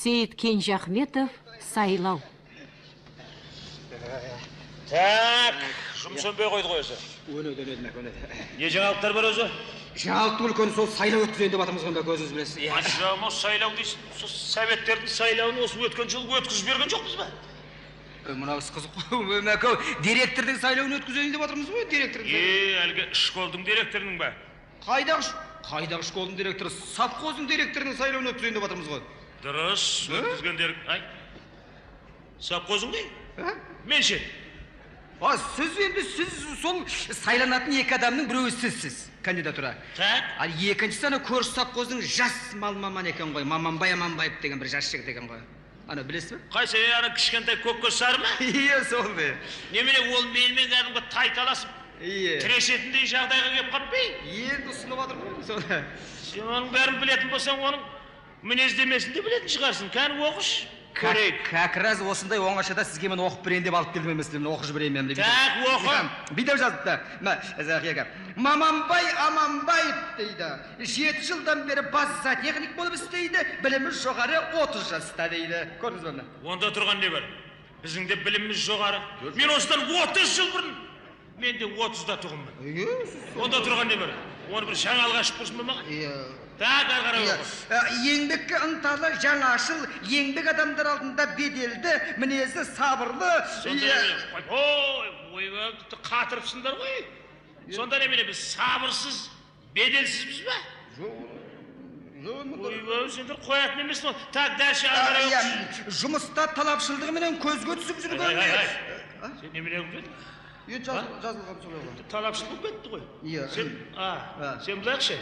Сейіт Кенжахметов сайлау. Так, жұмыс өнбей қойды ғой өзі. Не жаңалықтар бар өзі? Жаңалықтың үлкені сол сайлау өткізейін деп атырмыз ғой, көзіңіз білесіз. Ажырама сайлау дейсің, советтердің сайлауын осы өткен жылы өткізіп берген жоқпыз ба? Мынау қызық қой, мәке, директордың сайлауын өткізейін деп атырмыз ғой, директордың. Әлгі школдың директорының ба? Қайдағы школдың директоры, совхоздың директорының сайлауын өткізейін деп атырмыз ғой. Дұрыс, өткізгендер. Совхоздың не? Менше. Сіз сол сайланатын екі адамның біреуі сізсіз, кандидатура. Так. Ал екіншісі ана көрші совхоздың жас маман екен ғой, Маманбай Аманбаев деген бір жас жігіт екен ғой. Ана білесіз бе? Қайсы, ана кішкентай көкке сары ма? Иә, сол бе. Немене ол менімен кәдімгі тайталасып, тірешетіндей жағдайға келіп қаппай? Енді ұсынып жатыр ғой, соны. Сен оның бәрін білетін болсаң, оның мінездемесін де білетін шығарсың. Кәні оқыш. Как раз осындай оңашада сізге мен оқып берейін деп алып келдім емес, оқып жіберейін мен. Так, оқы. Бүйтіп жазыпты. Маманбай Аманбаев дейді. 7 жылдан бері бас зоотехник болып істейді, білімі жоғары 30 жаста дейді. Көрдіңіз бе? Онда тұрған не бар? Біздің де біліміміз жоғары. Мен осыдан 30 жыл бұрын, мен де 30-да тұғыммын. Онда тұрған не бар? Оны бір жаңалық ашып тұрсын ба маған? Так, ары қарай. Еңбекке ынталы, жаңашыл, еңбек адамдар алдында беделді, мінезі сабырлы. Ойбай, қатырыпсыңдар ғой. Сонда немене біз сабырсыз, беделсізбіз ба? Ойбай, сендер қоятын емес. Так, дәрші ары қарай. Жұмыста талапшылдығыменен көзге түсіп жүрген. Сен немене өңдедің? Жазылған солай. Талапшыл болып кетті ғой. Сен бұлақшы,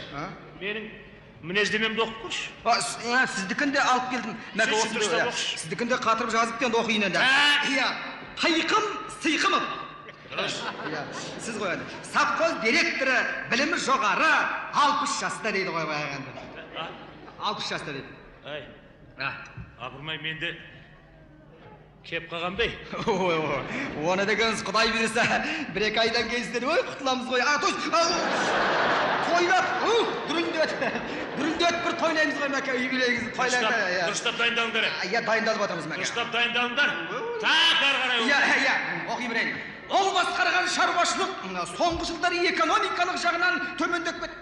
менің мінездемемді оқып көрші. Сіздікінде алып келдім. Сіздікінде қатырып жазып енді оқиын енді. Тайқым Сыйқымов. Сіз қояды. Совхоз директоры, білімі жоғары, 60 жаста дейді ғой баяғанда. 60 жаста дейді. Апырмай, менде кеп қалған бей? Оны дегеніз құдай бересі, бір-екі айдан кезден құтыламыз ғой. Тойлап, дүрілдет бір тойлаймыз ғой мәке, үйгілегізді тойлайды. Дұрыстап дайындалыңдар. Дайындалып атамыз мәке. Дұрыстап дайындалыңдар. Так, ары қарай. Оқи берейін. Ол басқарған шаруашылық соңғы жылдары экономикалық жағынан төмендеп кетті.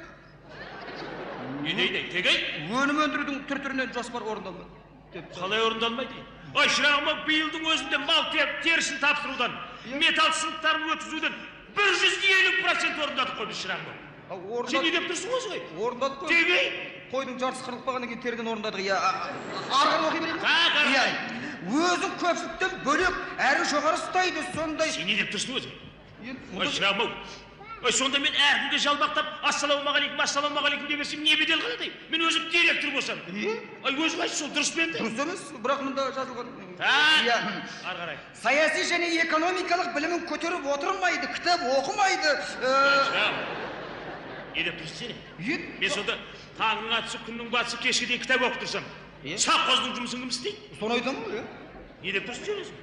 Не дейді, тегей? Өнім өндірудің түр-түрінен жоспар орындалмайды. Қалай орындалмайды? Ой, шырағыма биылдың өзінде мал терісін тапсырудан, металл сынықтарын өткізуден 150% орындадық қой біз шырағыма. Сен не деп тұрсың өзі ғой? Орындадық қой. Тегей? Қойдың жартысы қырылып қалғаннан кейін теріден орындадық. Арған оқи берейін. Өзі көпшіліктен бөлек әрі жоғары ұстайды, сондай. Сен не деп тұрсың өзі? Ой, шырағыма, сонда мен әркімге жалбақтап, ассалаумағалейкум деп берсем, не бедел қалады? Мен өзім директор болсам. Өзі қайсы сол дұрыс пенді? Дұрыс емес, бірақ мұнда жазылған. Ары қарай. Саяси және экономикалық білімін көтеріп отырмайды, кітап оқымайды. Не деп тұрсың сен? Мен сонда таңның атысы, күннің батысы, кешке дейін кітап оқып тұрсам, совхоздың жұмысын кім істейді? Соны айтамын ғой. Не деп тұрсың сен өзің?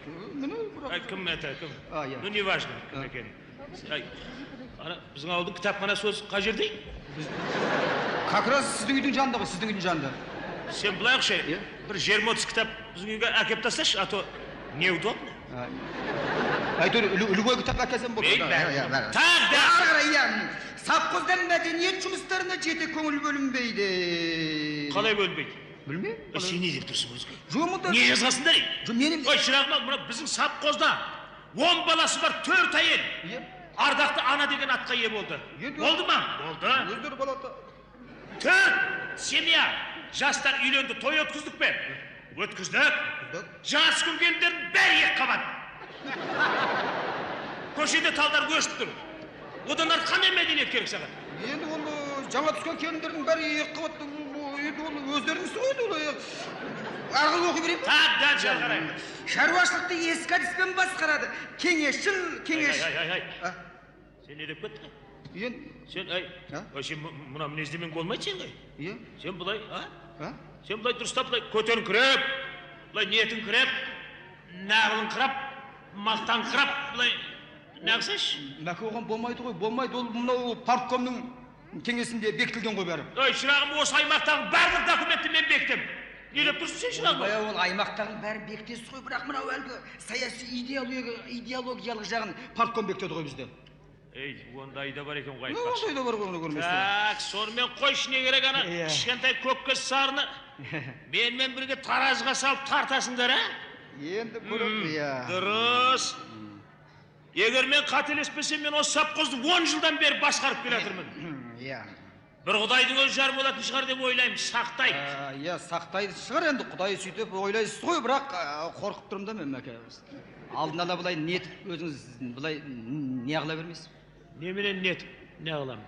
Кім это, кім? Ну, не важно, кім екен. Біздің ауылдың кітапханасы осы қай жерде? Как раз сіздің үйдің жанында ғой, сіздің үйдің жанында. Сен былай қойшы, бір 20-30 кітап біздің үйге әкеп тасташы, а то неудобно. Әйтеуір үлгілі кітап әкелсем болды. Так, ары қарай, совхоздан мәдениет жұмыстарына жете көңіл бөлінбейді. Қалай бөлінбейді? Білме? Сен не деп тұрсың өзге? Жоқ, не жазғасыңдар? Ой, шырағыма, біздің совхозда 10 баласы бар, 4 әйел. Ардақты ана деген атқа ие болды. Болды ма? Болды. Өздері балаты. 4 семья. Жастар үйленді, той өткіздік пе? Өткіздік. Жас күн келіндердің бәрі ек қабат. Көшеде талдар көшіп тұр. Одан арты қандай мәдениет керек саған? Енді оны жаңа түскен келіндердің бәрі ек қабат. Енді оны өздеріңіз ғой. Арғыл оқи берейін. Так, дәл қарай. Шаруашылықты ескі әдіспен басқарады. Кеңесшіл, кеңес. Сен не деп кеттің? Сен, сен мұна мінездемең болмайды сен ғой? Сен бұлай, сен бұлай дұрыстап, бұлай көтерін күреп, бұлай ниетін күреп, нағылын қырап, мақтан қырап, бұлай нағысаш? Мәке оған болмайды ғой, болмайды. Ол мұнау парткомның кеңесінде бекітілген ғой бәрі. Шырағым, осы аймақтағы барлық документті мен бектім. Не деп тұрсың сен шырағым? Ойбай, ол аймақтардың бәрі бектесі ғой, бірақ мынау әлгі саяси идеологиялық жағын партком бектеді ғой бізде. Ей, ондай да бар екен ғой Ондай айтпақшы. да бар ғой, оны көрмесін. Так, сонымен қойшы не керек ана кішкентай көкке сарыны менімен бірге таразыға салып тартасыңдар, а? Енді көріп, иә. Дұрыс. Егер мен қателеспесем, мен осы совхозды 10 жылдан бері басқарып келе жатырмын. Иә. Бір құдайдың өзі жар болатын шығар деп ойлаймын, сақтайды. Иә, сақтайды шығар енді, құдай сөйтіп ойлайсыз ғой, бірақ қорқып тұрмын да мен мәке. Алдын ала былай нетіп өзіңіз былай не қыла бермейсіз? Неменен нетіп, не қыламын?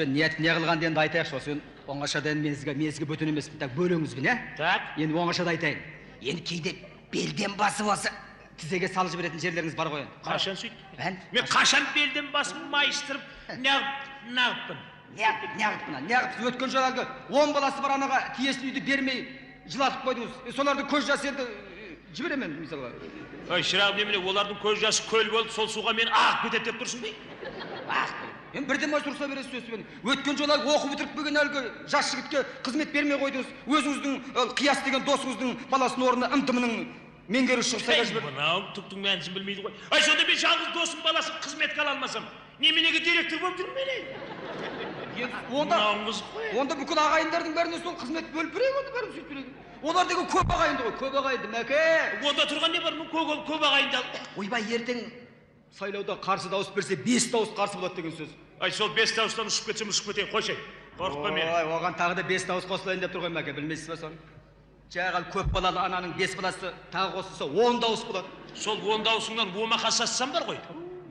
Ниет не қылғанды енді айтайықшы, осы оңашада мен сізге бөтен емеспін, так бөліңізбін, ә? Так. Енді оңашада айтайын. Енді кейде белден басып осы тізеге салып жіберетін жерлеріңіз бар ғой енді. Қашан сөйт? Мен қашан белден басып майыстырып неғыппын? Неғыпсыз, өткен жол әлгі 10 баласы бар анаға тиесілі үйді бермей жылатып қойдыңыз. Солардың көз жасы енді жіберемен мысалға. Ой, шырағым, немене, олардың көз жасы көл болып, сол суға мен ағып кетеді деп тұрсың бе? Мен бірден май тұрса бересіз сөзбен. Өткен жол әлгі оқып бітіріп келген әлгі жас жігітке қызмет бермей қойдыңыз. Өзіңіздің қияс деген досыңыздың баласының орнына ымтымының меңгеруші шығысайға жібердіңіз. Мынау түктің мәнісін білмейді ғой. Ай, сонда мен жалғыз досым баласын қызметке ала алмасам, неменеге директор болып жүрмін мен? Онда бүкіл ағайындардың бәріне сол қызмет бөліп берейік, онда бәрін сөйтіп берейік. Олар деген көп ағайынды ғой, көп ағайынды, мәке. Онда тұрған не бар, көп ағайынды алып. Ойбай, ертең сайлауда қарсы дауыс берсе 5 дауыс қарсы болады деген сөз. Ай, сол 5 дауыстан ұшып кетсем ұшып кетейін, қойшы. Қорықпа мен. Ой, оған тағы да 5 дауыс қосылайын деп тұр ғой, мәке, білмейсіз ба соны? Жағал көп балалы ананың 5 баласы тағы қосылса 10 дауыс болады. Сол 10 дауысыңнан омақа сассам бар ғой.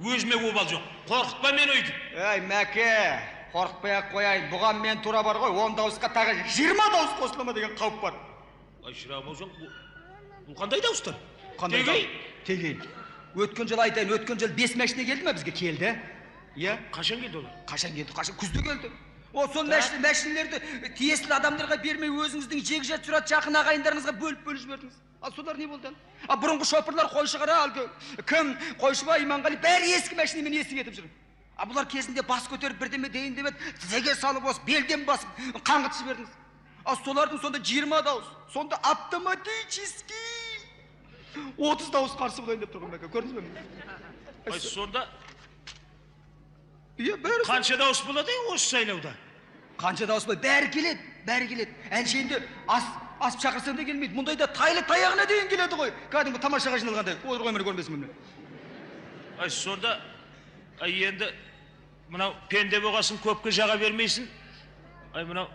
Өзіме обал жоқ. Қорқытпа мен өйтіп. Ей, мәке, қорқытпай-ақ қояйын. Бұған мен тура бар ғой, 10 дауысқа тағы 20 дауыс қосыла ма деген қауіп бар. Ай, шырағым, бұл қандай дауыстар? Тегей. Өткен жыл айтайын, өткен жыл 5 мәшіне келді ме бізге? Келді. Иә? Қашан келді олар? Қашан күзде келді. Сол мәшінелерді тиесілі адамдарға бермей өзіңіздің жегжат сұрат жақын ағайындарыңызға бөліп жібердіңіз. Ал солар не болды? Бұрынғы шопырлар қойшы қара әлгі кім Қойшыбай, Иманғали бәрі ескі мәшінемен есіп етіп жүр. Бұлар кезінде бас көтеріп бірдеме дейін деп еді, тізеге салып осы белден басып қаңғытып жібердіңіз. Солардың сонда 20 дауыс, сонда автоматически 30 дауыс қарсы болайын деп тұрған мәке, көрдіңіз бе? Сонда қанша дауыс болады осы сайлауда? Қанша дауыс болады? Бәрі келеді. Әншейінде асып шақырсам да келмейді. Мұндайда тайлы таяғына дейін келеді ғой. Кәдімгі тамашаға жиналғандай. Отыр ғой, мені көрмесін мені. Сонда енді мынау пенде болғасын көпке жаға бермейсің. Мынау,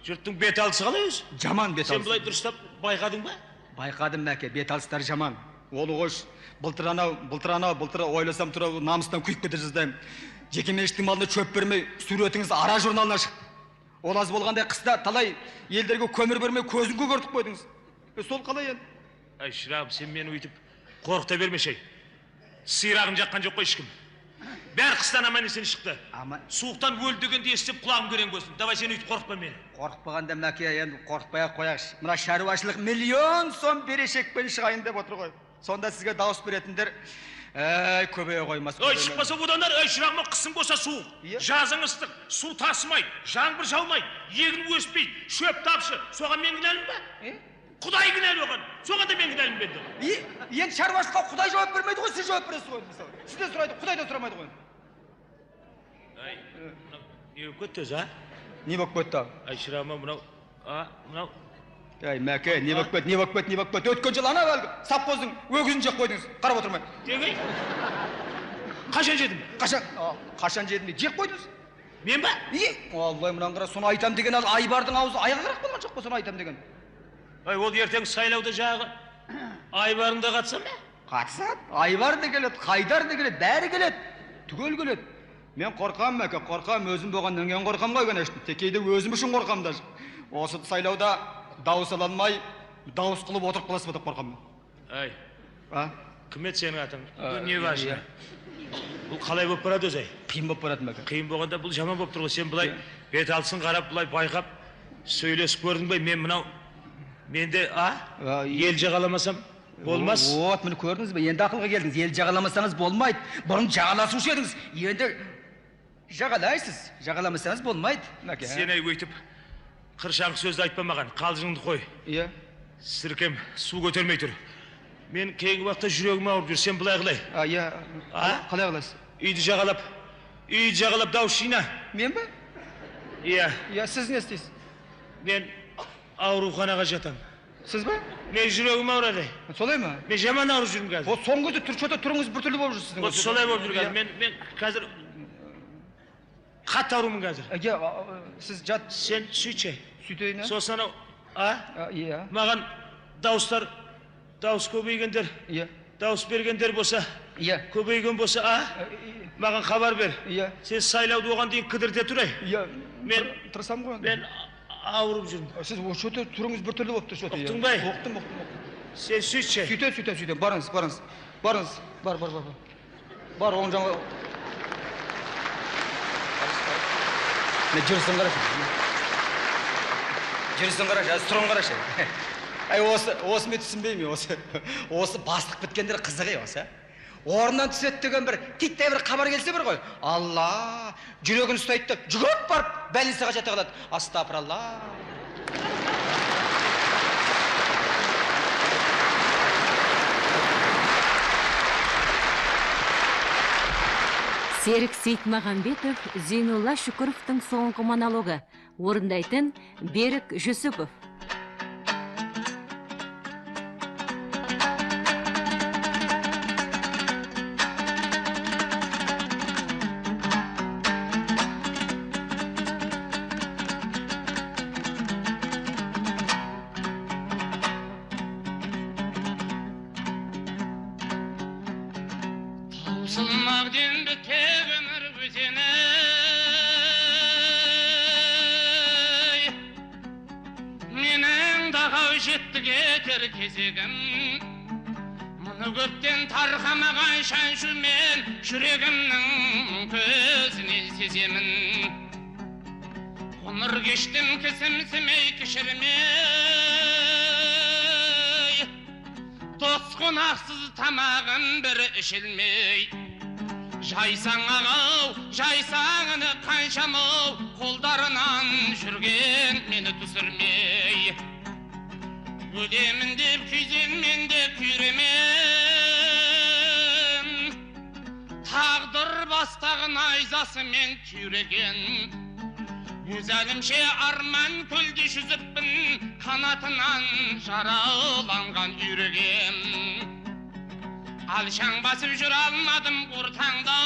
жұрттың бет алысы қалай өзі? Жаман бет алысы. Сен бұлай дұрыстап байқадың ба? Байқадым мәке, бет алыстары жаман. Ол қош, былтыр ойласам тұра намыстан күйіп кете жаздайым. Жекеменшіктің малына чөп бермей, суретіңіз ара журналына шық. Ол аз болғандай қыста талай елдерге көмір бермей көзін көгертіп қойдыңыз. Сол қалай енді? Ай, шырағым, сен мені өйтіп қорқыта бермешей. Сирағын жаққан жоқ қой ешкім. Бәрі қыстан аман есен шықты. Суықтан өлді дегенде естіп құлағым көрен көзін. Давай сен өйтіп қорқытпа мені. Қорқытпағанда мәке, енді қорқытпай-ақ қояқшы. Мына шаруашылық миллион сом берешекпен шығайын деп отыр ғой. Сонда сізге дауыс беретіндер көбейе қоймас. Ой, шықпаса бұдандар, шырағыма қысың болса суық. Жазың ыстық, су тасымай, жаңбыр жаумай, егін өспей, шөп тапшы. Соған мен кінәлім ба? Құдай кінәлі оған. Соған да мен кінәлім бенді. Енді шаруашылыққа Құдай жауап бермейді ғой, сіз жауап бересіз ғой. Сізден сұрайды, Құдай да сұрамайды ғой. Ай, не болып кетті өзі, а? Не болып кетті? Ай, шырағыма мынау. Ай, мәке, не болып кетті? Өткен жыл ана әлгі совхоздың өгізін жеп қойдыңыз. Қарап отырмай. Тегей? Қашан жедім? Қашан жедім дейді? Жеп қойдыңыз. Мен ба? Аллай, мұнан қара, соны айтам деген Айбардың аузы аяғырақ болған жоқ па, соны айтам деген. Ай, ол ертең сайлауда жағы Айбардың да қатса ма? Қатсады. Айбар да келеді, Қайдар да келеді, бәрі келеді. Түгел келеді. Мен қорқам, мәке, қорқам, өзім болған нөңген қорқам ғой көнештім. Текейді өзім үшін қорқам даже. Осы сайлауда дауыс ала алмай, дауыс қылып отырып қаласыз ба деп қорқам мен. Ай, кім еді сенің атың? Не важно? Бұл қалай болып барады өзі? Қиын болып барады мәке. Қиын болғанда бұл жаман болып тұр ғой. Сен бұлай бет алысын қарап, бұлай байқап, сөйлесіп көрдің бе? Мен мынау, менде ел жағаламасам болмас. Вот, мені көрдіңіз бе? Енді ақылға келдіңіз. Ел жағаламасаңыз болмайды. Бұрын жағаласушы едіңіз. Енді жағалайсыз. Жағаламасаңыз болмайды, мәке. Сен өйтіп қыршаңқы сөзді айтпа маған, қалжыңды қой. Иә. Сіркем, су көтермей тұр. Мен кейінгі уақытта жүрегім ауырып жүр, сен былай қылай. Иә. Қалай қыласыз? Үйді жағалап дауыс жина. Мен ба? Иә. Иә, сіз не істейсіз? Мен ауруханаға жатам. Сіз ба? Мен жүрегім ауырады. Солай ма? Мен жаман ауырып жүрмін қазір. О, соңғы кезде тұрыңыз біртүрлі болып жүрсіз. Вот солай болып жүр қазір. Мен қазір қатты аурумын қазір. Сіз жат. Сен сөйтші. Сөйтейін, сосын анау, Иә. маған дауыс көбейгендер, дауыс бергендер болса, көбейген болса, маған хабар бер. Сен сайлауды оған дейін кідірте тұрай. Мен тұрсам ғой. Мен ауырып жүрмін. Сіз шөте тұрыңыз біртүрлі болып тұр шөте. Ұқтың бай? Ұқтым. Сен сөйтші. Сөйтем. Барыңыз. Бар. Бар, оң жаңа. Жүрісін қарашы, тұрын қарашы. Осы мен түсінбеймін, осы бастық біткендер қызығы осы. Орнынан түсет деген бір титтей бір хабар келсе бір ғой. Алла, жүрегін ұстайды да жүгіріп барып больницаға жата қалады. Астапыралла. Серік Сейтмағамбетов, Зейнулла Шүкіровтың соңғы монологы. Орындайтын Берік Жүсіпов. Мұны көптен тарқамаған шаншу мен жүрегімнің көзінен сеземін. Ғұмыр кештім кісімсімей кішірмей, дос қонақсыз тамағым бір ішілмей. Жайсаң ағау, жайсаңыны қаншамау, қолдарынан жүрген мені түсірмей. Өлемін деп күйзенмен де күйремем, тағдыр бастағын айзасымен күйреген. Өз әлімше арман көлде жүзіппін, қанатынан жараланған үйрегем. Алшаң басып жүр алмадым ұртаңда,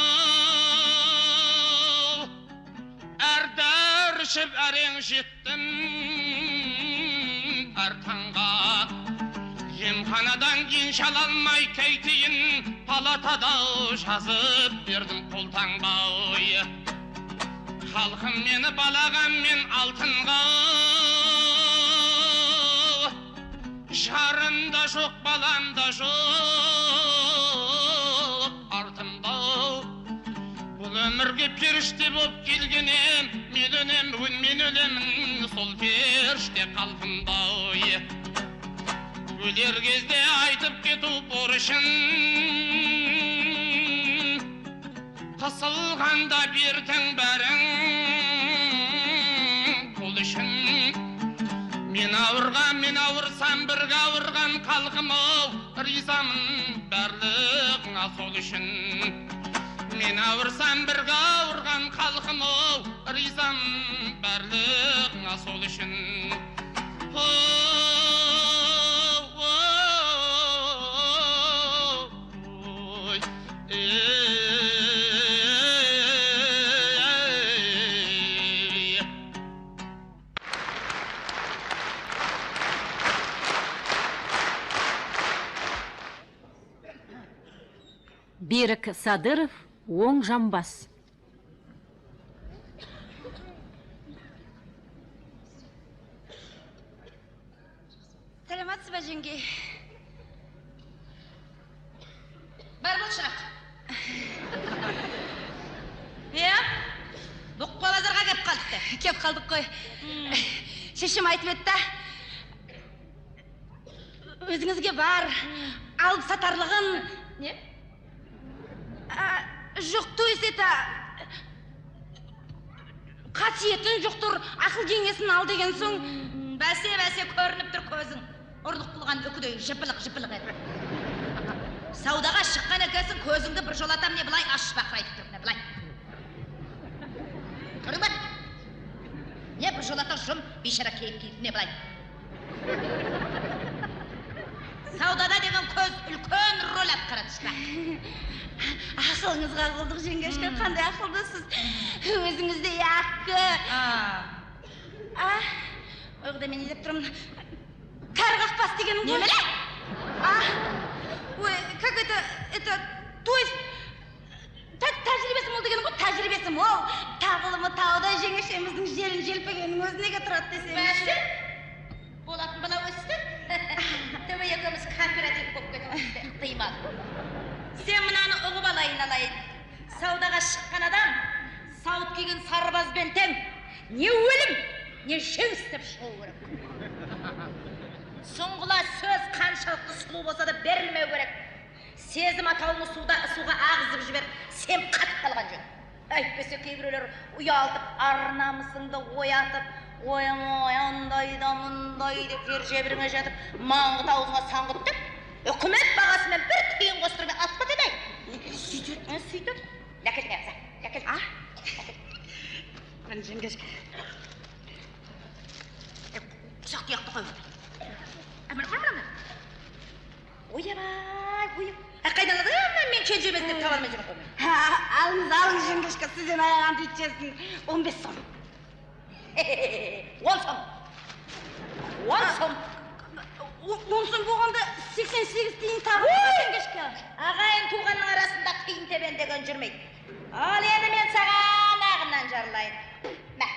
әрдәршіп әрең жеттім артаңға. Емханадан ен шалалмай кәйтейін, палатада жазып бердім қолтаңбай. Халқым мені балаған мен алтынға, жарымда жоқ, баламда жоқ артымда. Бұл өмірге періште боп келгенем, мен өлемін сол періште қалпымда. Өлер кезде айтып кету борышын, қысылғанда бертің бәрің қол үшін. Мен ауырсам бірге ауырған қалқым-ау, ризамын барлығыңа сол үшін. Мен ауырсам бірге ауырған қалқым-ау, ризамын барлығыңа сол үшін. Берік Садыров, оң жамбас. Сәлематсыз ба, жеңге? Бар бол шырақ. Бұқпа базарға кеп қалдықты. Кеп қалдық қой. Шешем айтып етті. Өзіңізге бар, алып сатарлығын. Не? Жоқ, то есть это... Қасиетің жоқтыр, ақыл кеңесін ал деген соң, бәсе көрініп тұр көзің. Ұрлық қылған үкідей жыпылық еді. Саудаға шыққан екенсің, көзіңді бір жолатам не былай ашпақ айтып тұр, не былай. Көрдің ба? Не бір жолата жұм бейшара кейіп не былай. Саудада деген көз үлкен рөл атқарады шыпақ. Ақылыңызға қылдық, жеңгешке, қандай ақылдысыз. Өзіңізде яқы. Оғда мен елеп тұрмын. Кәрі қақпас дегенім ғой. Немеле? Ой, как это, то есть, тәжірибесім ол дегенім ғой, тәжірибесім ол. Тағылымы тауда жеңешеміздің желін желпегенің өзінеге тұрады десең. Бәсі? Болатын бала өсті? Төбе екіміз кооператив болып кетімізді, қимады. Сен мынаны ұғып алайын. Саудаға шыққан адам, сауыт киген сарбазбен тең, не өлім, не жеңіс деп шығу керек. Сұңғыла сөз қаншалықты сұлу болса да берілмеу керек. Сезім атауны суға ағызып жібер, сен қатып қалған жөн. Әйтпесе кейбіреулер ұялтып, арнамысыңды оятып, ойымой, андай да мұндай деп жер жебіріңе жатып, маңғыт аузыңа саңғыт деп, үкімет бағасымен бір тиын қостырмай атпа демей. Сөйтіп. Ләкел мәрза, ләкел. Мен жеңгешке. Құсақ тұяқты қой. Ойабай. Қайдан алады? Мен кел жемес деп табармай жүріп қоймын. Алыңыз жеңгешке, сізден аяған дейтчесін 15 сом. 10 сом. 10 сом. 10 сом болғанда 88 тиын табыр жеңгешке. Ағайын туғанның арасында қиын тебен деген жүрмейді. Ал енді мен саған ағымнан жарылайын. Мә.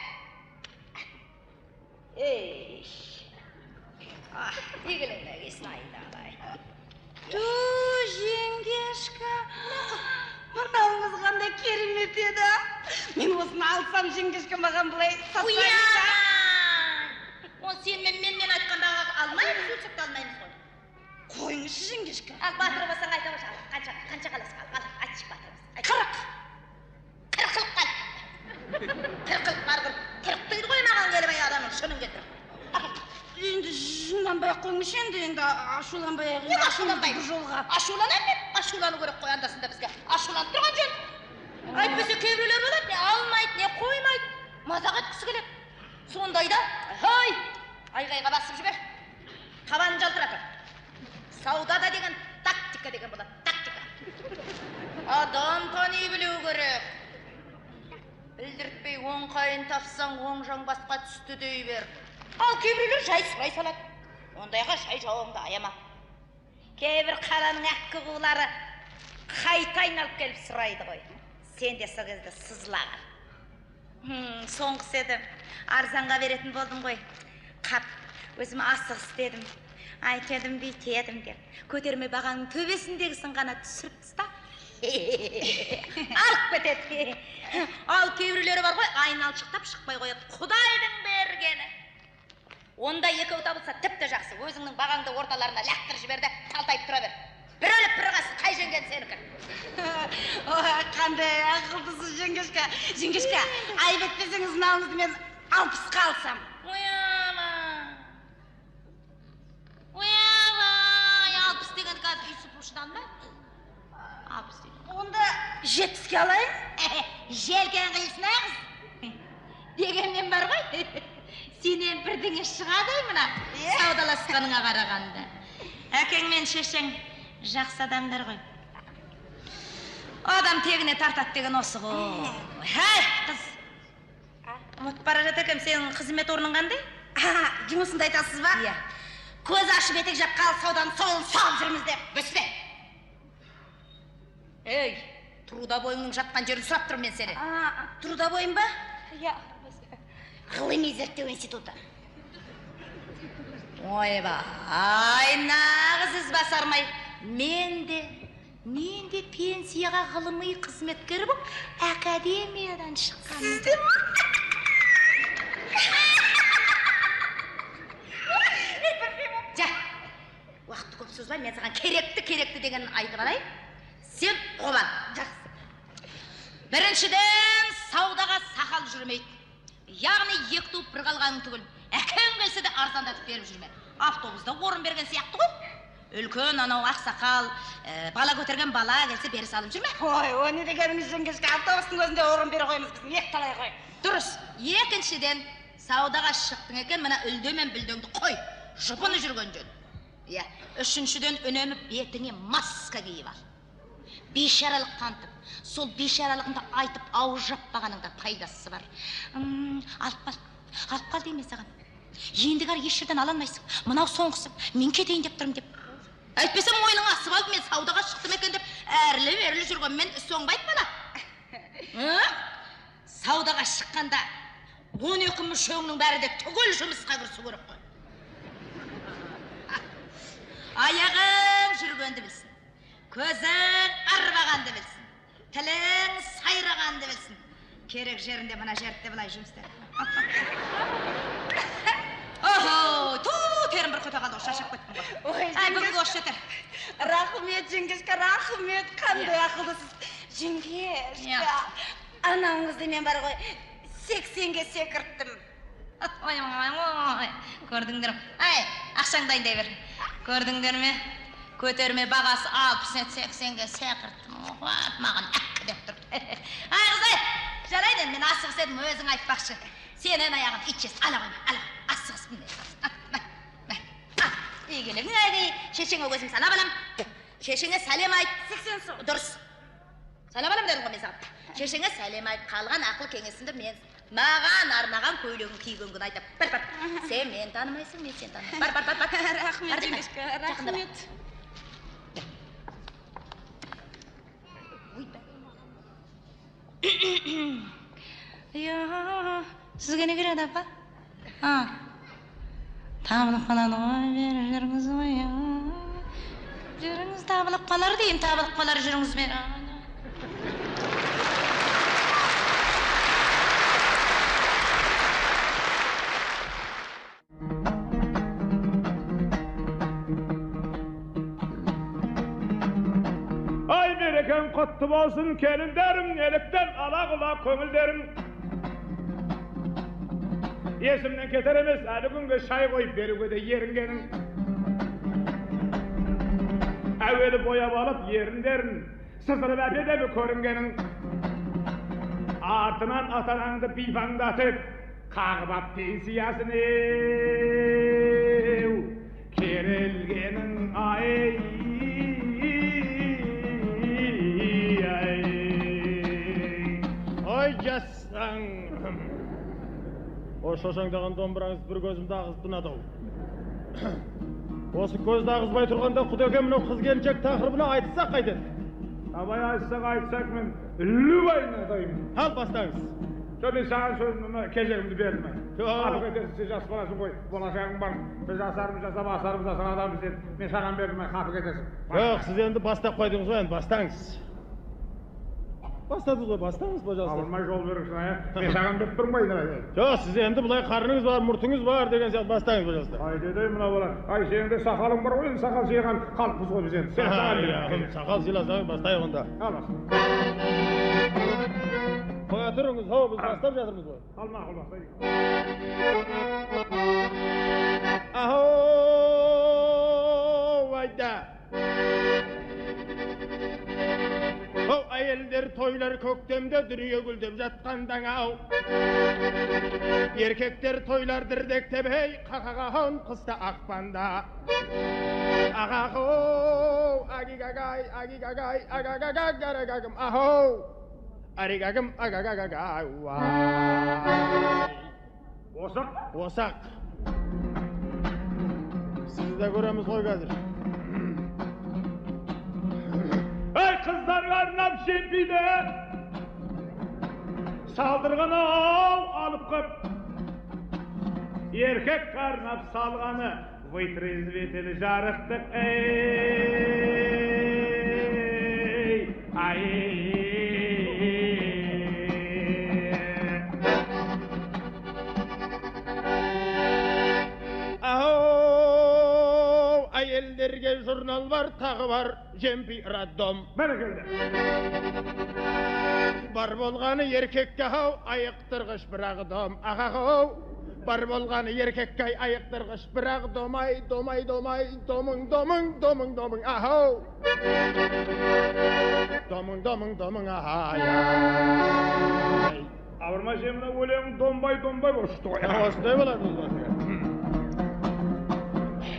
Игіліңді кесін айдалай. Жеңгешке, мынауыңыз қандай керемет еді. Мен осыны алсам жеңгешке маған былай сатпайын. Ол сен мен айтқандағы алмаймыз, өлшекті алмаймыз ғой. Қойыңызшы жеңгешке. Ал батыр болсаң айта қойшы, қанша қаласың ал, айтшы батырымыз. 40 қылып барғыр. 40 дейді ғой маған келіп адамның шынын кетір. Енді жынданбай қойыңыз енді ашуланбай Не ашуланбай? бір жолға. Ашуланам мен, ашулану керек қой андасында бізге. Ашуланып тұрған жөн. Айтпесе кейбіреулер болады, не алмайды, не қоймайды. Мазақ еткісі келеді. Сондайда, айғайға басып жібер. Табанын жалтыратыр. Саудада деген тактика деген болады, тактика. Адам тани білу керек. Білдіртпей оң қайын тапсаң, оң жаңбасқа түсті дей бер. Ал кейбіреулер жай сұрай салады. Ондайға жай жауыңды аяма. Кейбір қаланың әккі қулары қайта айналып келіп сұрайды ғой. Сен де сол кезде сызылағыр. Соңғысы еді. Арзанға беретін болдым ғой. Қап, өзім асық істедім. Айтедім, бүйтедім деп. Көтерме бағаның төбесіндегісін ғана түсіріп тыста. Алып кетеді. Ал кейбіреулері бар ғой, айналшықтап шықпай қояды. Құдайдың бергені. Онда екеу табылса тіпті жақсы. Өзіңнің бағаңды орталарына лақтырып жіберді, талтайып тұра бер. Бір өліп бір қасы, қай жеңген сенікі? Қандай ақылдысыз жеңгешке. Жеңгешке, айып етпесеңіз мынауыңызды мен 60-қа алсам. Ойабай, 60 деген қазір үй сыпырушыдан ба? 60 деген. Онда 70-ке алайын? Желкен қылсын ағыз. Дегенмен бар ғой. Сенен бірдеңе шығады мына саудаласқаныңа қарағанда. Әкең мен шешең жақсы адамдар ғой. Адам тегіне тартады деген осы ғой. Хәй, қыз. Ұмытып бара жатыр екем, сенің қызмет орның қандай? Жұмысында айтасыз ба? Иә. Көз ашып етек жапқалы сауданы солын салып жүрміз деп. Бүспе. Ей, труда бойыңның жатқан жерін сұрап тұрмын мен сені. Труда бойым ба? Иә. Ғылыми зерттеу институты. Ойбай, нағыз ізбасармай. Мен де пенсияға ғылыми қызметкер болып, академиядан шыққан. Сізде ма? Жа, уақытты көп сөзбай, мен саған керекті деген айтып алайын. Сен қобан. Жақсы. Біріншіден, саудаға сақал жүрмейді. яғни екі туып бір қалғаның түгіл әкең келсе де арзандатып беріп жүрме. Автобуста орын берген сияқты ғой. Үлкен анау ақсақал, бала көтерген бала келсе бері салып жүрме. Ой, о не дегеніңіз жеңгешке, автобустың өзінде орын бере қоймыз біз, ек талай қой. Дұрыс. Екіншіден, саудаға шықтың екен, мына үлде мен бүлдеңді қой, жұпыны жүрген жөн. Үшіншіден, үнемі бетіңе маска киіп ал. Бейшаралық танытып, сол бейшаралығында айтып ауыз жаппағаныңда пайдасы бар. Алып қал дейме саған. Ендігар еш жерден ала алмайсың. Мынау соңғысы, мен кетейін деп тұрмын деп. Әйтпесем мойның асып алып, мен саудаға шықтым екен деп, әрлі-берлі жүргенмен соңбайды бала. Саудаға шыққанда 12 мүшеңнің бәрі де түгел жұмысқа кірісу керек қой. Аяғың жүргенді білсін, көзің арбағанды білсін, тілің сайрағанды білсін. Керек жерінде мына жерді былай жұмыс істе. Охо, терім бір көте қалды, шашып кеттім ғой. Бүгінгі осы жетер. Рахмет, жеңгешке, рахмет, қандай ақылдысыз. Жеңгешке, анаңызды мен бар ғой, 80-ге секірттім. Ой, көрдіңдер ме? Ақшаң дайындай бер. Көрдіңдер ме? Көтерме бағасы 60-80-ге секірттім. Маған әккі деп тұр. Қызай, жарайды, мен асығыс едім, өзің айтпақшы. Сенен аяғын итчес, ала қойма, ала, асығыс міне. Егелің әйгей, шешеңе көзім салап алам. Шешеңе сәлем айт. 80 су. Дұрыс. Салап алам дедім ғой мен саған. Шешеңе сәлем айт, қалған ақыл кеңесімді мен маған арнаған көйлегін киген күн айтып. Бар. Сен мен танымайсың, мен сен танымайсың. Бар. Рахмет, жеңгешке, рахмет. Сізге не керек апа? Табылып қалады ғой, бері жүріңіз ғой. Жүріңіз табылып қалар деймін, табылып қалар жүріңіз бері. Ай берекем құтты болсын келіндерім, неліктен ала-құла көңілдерім. Есімнен кетер емес, әлі күнге шай қойып беруге де ерінгенің. Әуелі бояп алып еріндерін, сызырып әпедемі көрінгенің. Артынан атанаңды бейбаңдатып, қағып ап пенсиясын еу. Керілгенің ай. Ой жасаң. О шошаңдаған домбыраңыз бір көзімді ағызып ұнады-ау. Осы көзді ағызбай тұрғанда құдеке мынау қыз келіншек тақырыбына айтсақ қайтеді? Абай айтсақ мен любайын атаймын. Ал бастаңыз. Мен саған сөзімді кезегімді бердім. Апық етесің, сен жас баласың ғой, болашағың бар. Біз асарымыз жасап, асарымыз асан адамыз сен. Мен саған бердім, қапық етесің. Жоқ, сіз енді бастап қойдыңыз ғой, енді бастаңыз. Бастадыңыз ғой, бастаңыз, пожалуйста. Алынмай жол беріңсің, мен саған беріп тұрмын ғой. Жоқ, сіз енді бұлай қарныңыз бар, мұртыңыз бар деген сияқты бастаңыз, пожалуйста. Ай, дедей мына бала. Ай, сенің де сақалың бар ғой, сақал жиған қалыппыз ғой біз енді. Сақал жиыласаңыз бастайық онда. Ал басын. Қоя тұрыңыз, хоу, біз бастап жатырмыз ғой. Мақұл бастайық. Ахоу, айда. Оу, әйелдер тойлар көктемде дүние гүлдеп жатқандан-ау. Еркектер тойлар дірдектеп, ей, қақаған қыста ақпанда. Ағағоу, агигагай, агигагай, агагагагагагагым, ахоу. Аригагым, агагагагай, уай. Осақ? Осақ. Сізді де көреміз ғой қазір. Ey kızlar arnab şempide Saldırganı alıp kıp Erkek karnap salganı Vıytrizvetili jarıktık ey Ay Aho ayellerge jur журнал бар, тағы бар, жемпи роддом. Бәрекелді. Бар болғаны еркекке ау, айықтырғыш бірақ дом. Ағау, бар болғаны еркекке айықтырғыш бірақ домай, домай, домай, домың, домың, домың, домың, ағау. Домың, домың, домың, ағай. Ауырма жеміне өлең домбай болшықты ғой. Осындай болады.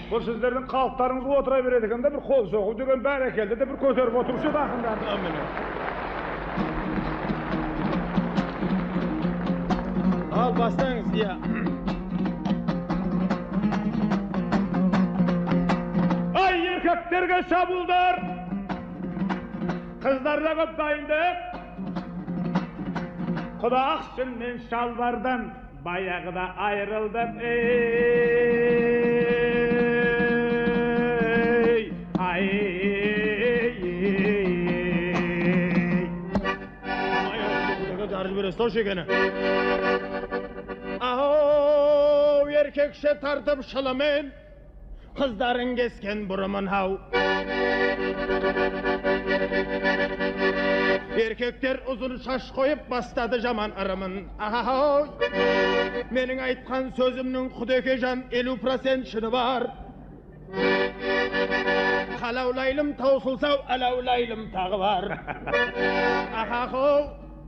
Бұл сіздердің қалықтарыңыз отыра береді екен де бір қол соғу деген бәрекелді де бір көтеріп отырушы еді ақындарды. Ал бастаңыз, иә. Ай, еркектерге шабуылдар! Қыздарда көп дайындық. Құда ақшын мен шалбардан баяғыда айырылдым. Ау, еркекше тартып шылымен, қыздарын кескен бұрымын ау. Еркектер ұзын шаш қойып бастады жаман ырымын. Ау, менің айтқан сөзімнің Құдеке жан 50% шыны бар. Қалаулайлым таусылсау, әлаулайлым тағы бар. Ау,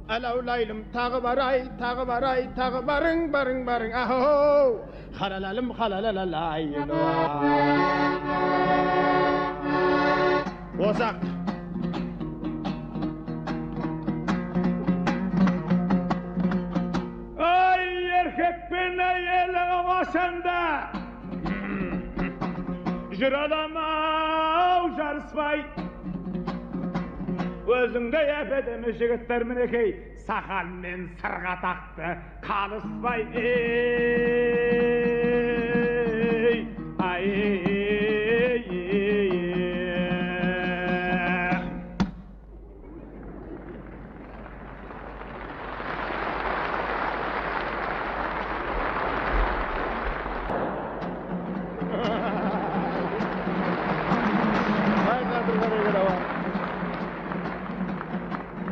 әлаулайлым тағы барай, тағы барай, тағы барың, барың, барың. Ау, қалалалым, қалалалалайлым. Осақ. Ай, еркекпен әйелі қашанда жүр адам-ау жарыспай. Өзіңдей әпедемі жігіттер мінекей, сақан мен сырға тақты қалыспай.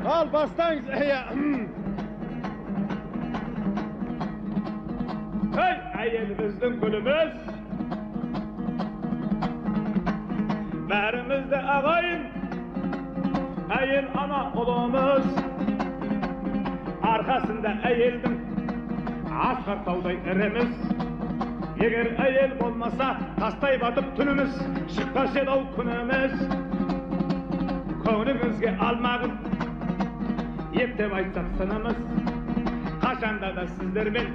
Al бастаңыз, Ей, әйеліміздің гүліміз, бәрімізді ағайын, әйел ана ұлымыз, арқасында әйелдің асқар таудай іріміз. Егер әйел болмаса, тастай батып түніміз, шыққаш еді-ау күніміз. Көңіліңізге алмағын ептеп айтсақ сынымыз, қашанда да сіздермен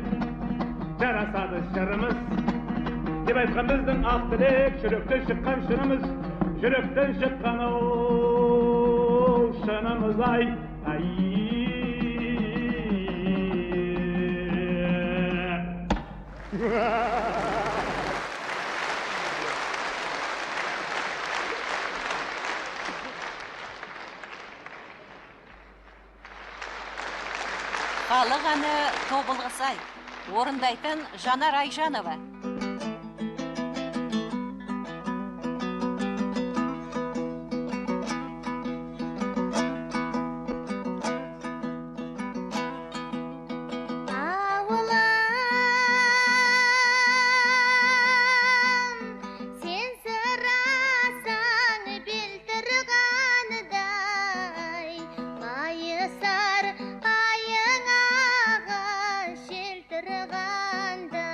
жарасады жырымыз. Деп айтқан біздің ақ тілек, жүректен шыққан шынымыз, жүректен шыққан шынымыз. Ай, Халық әні Тобылғысай. Орындайтын Жанар Айжанова. Ayın ağa şeltirganda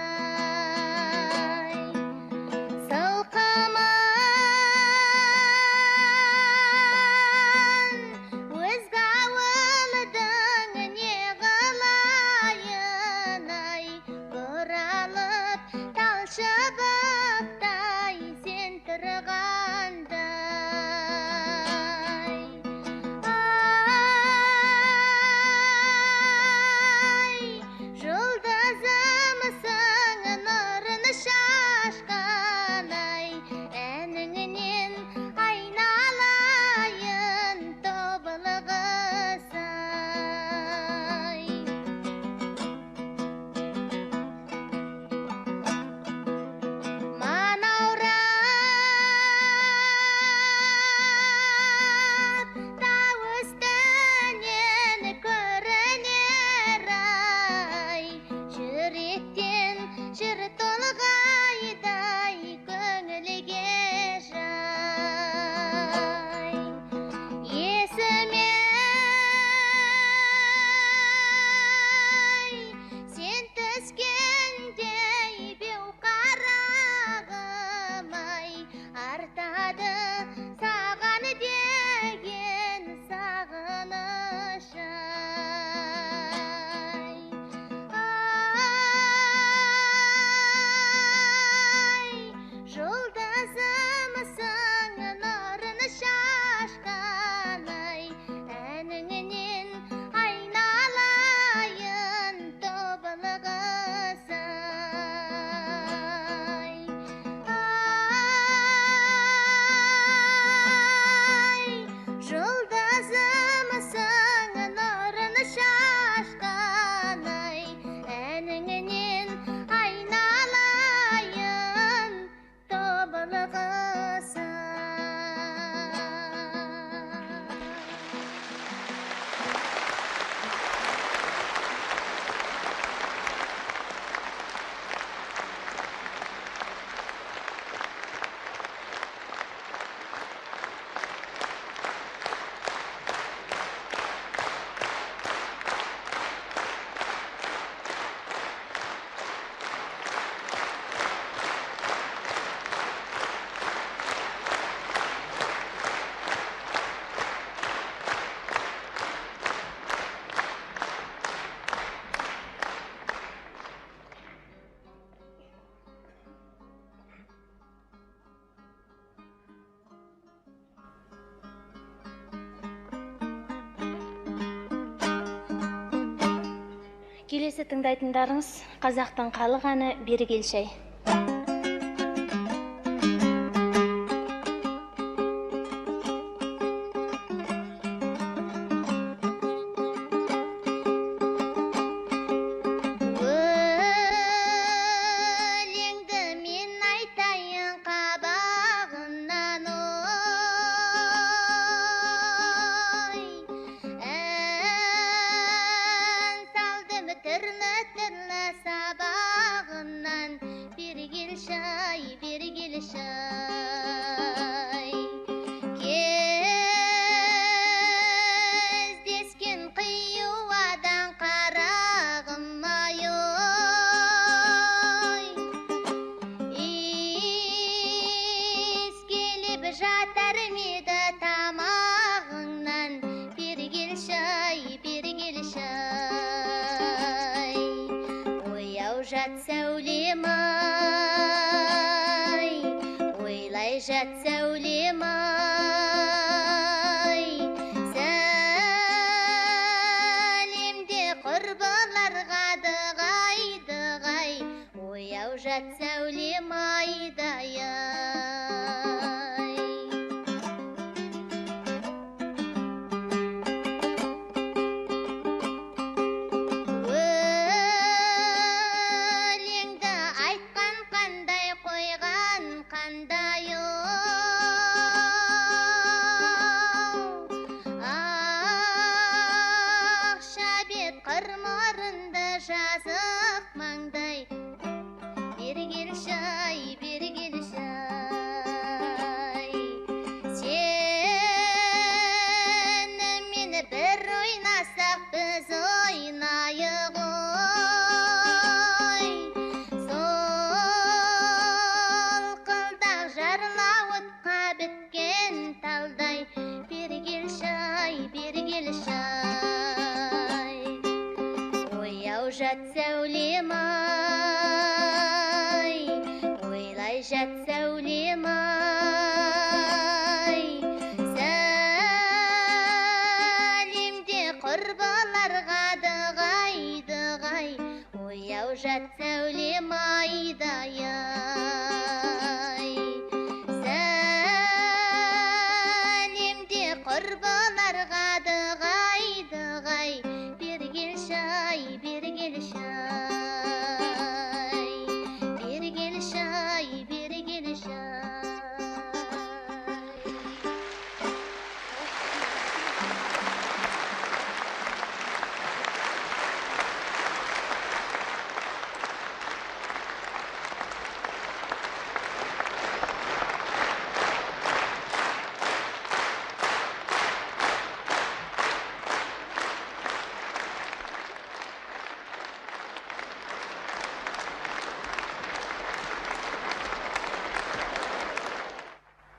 Келесі тыңдайтындарыңыз қазақтың халық әні «Бері келші ай».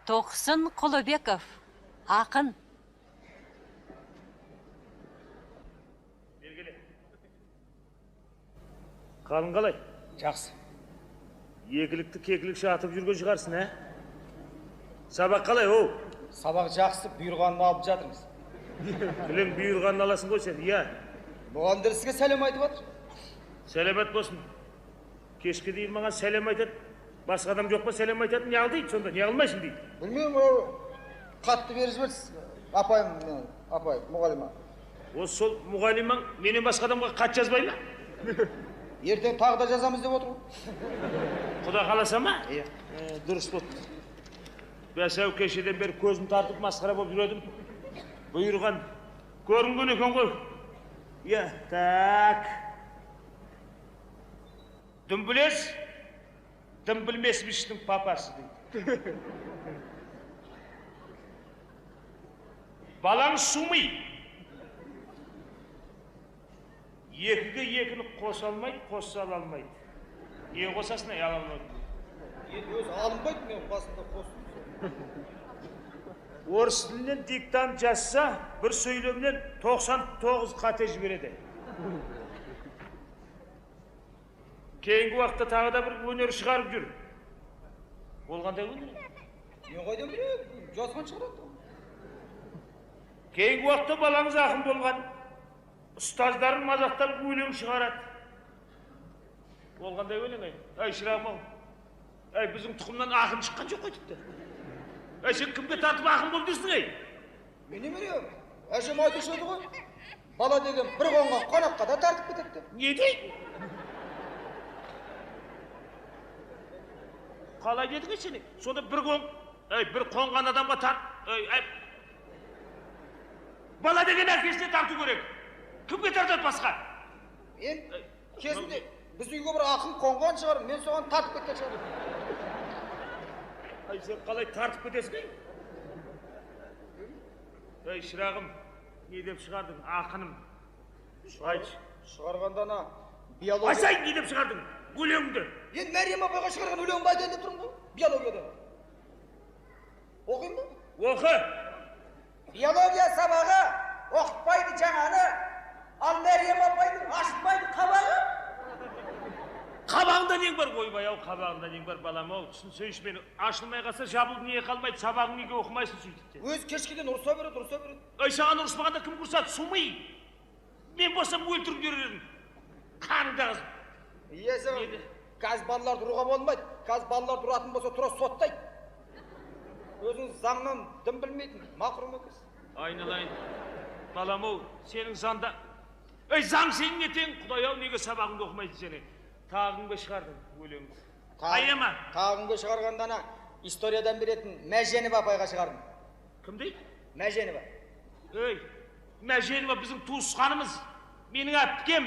Тоқсын Құлыбеков, ақын. Қалың қалай? Жақсы. Екілікті кекілікші атып жүрген шығарсың, ә? Сабақ қалай, оу? Сабақ жақсы, бұйырғанын алып жатырмыз. Білем бұйырғанын аласың ғой сен, иә? Мұғалімдер сізге сәлем айтып отыр. Сәлемет болсын. Кешке дейін маған сәлем айтады. Басқа адам жоқ па сәлем айтады, не ал дейді сонда, не алмайсың дейді. Білмеймін, қатты беріп жіберсіз. Апайым, мұғалима. Осы сол мұғалимаң менен басқа адамға хат жазбай ма? Ертең тағы да жазамыз деп отыр. Құда қаласа ма? Иә. Дұрыс болды. Бәсәу кешеден бері көзім тартып масқара болып жүредім. Бұйырған көрінген екен ғой. Иә, так. Дүмбілес, дымбілмесміштің папасы дейді. Балаң сумый. Екіге екіні қоса алмайды, қоса ала алмайды. Не қосасына ала алмайды. Өзі алынбайды, мен басында қостым. Орыс тілінен диктант жазса, бір сөйлемнен 99 қате жібереді. Кейінгі уақытта тағы да бір өнер шығарып жүр. Ол қандай өнер? Мен қайдан білем, жазған шығарады. Кейінгі уақытта балаңыз ақын болған. ұстаздарын мазақтап өлең шығарады. Ол қандай өлең ай? Ай, шырағым ау. Ай, біздің тұқымнан ақын шыққан жоқ қой тіпті. Ай, сен кімге тартып ақын бол дейсің ай? Мен немене? Әжем айтушы еді ғой. Бала деген бір қонған қонаққа да тартып кетеді. Не дейді? Қалай дедің ай сені? Сонда бір қонған адамға бала деген әкесіне тарту керек. Кімге тартады басқа? Мен кезінде біз үйге бір ақын қонған шығар, мен соған тартып кеткен шығар. Ай, сен қалай тартып кетесің? Ай, шырағым, не деп шығардың? Ақыным. Айтшы. Шығарғандана биология. Айсай, не деп шығардың? Өлеңді. Енді Мәриям апайға шығарған өлеңді айтайын деп тұрмын ғой, биологиядан. Оқиын ба? Оқы. Биология сабағы оқытпайды жаңаны, ал Мәриям апайдың ашытпайды қабағы. Қабағында нең бар? Ойбай ау, қабағында нең бар балам ау? Түсінсейші, мені ашылмай қалса жабылды неге қалмайды, сабағың неге оқымайсың сөйтіпте? Өз кешкеден ұрса береді. Ай, саған ұрыспағанда кім ұрсады? Сумый. Мен болсам өлтіріп берерім. Қаныңды ағызып. Иесі, қазір балаларды ұруға болмайды. Қазір балаларды ұратын болса тұра соттайды. Өзің заңнан дым білмейтін, мақұрым екенсің. Айналайын, балам ау, сенің заңда... Ай, заң сенің етең, Құдай ау, неге сабағыңды оқымайсың сені? Тағыңға шығардың өлеңді. Аяма. Тағыңға шығарғандана историядан беретін Мәженова апайға шығардың. Кім дейді? Мәженова. Ей, Мәженова біздің туысқанымыз. Менің әпкем.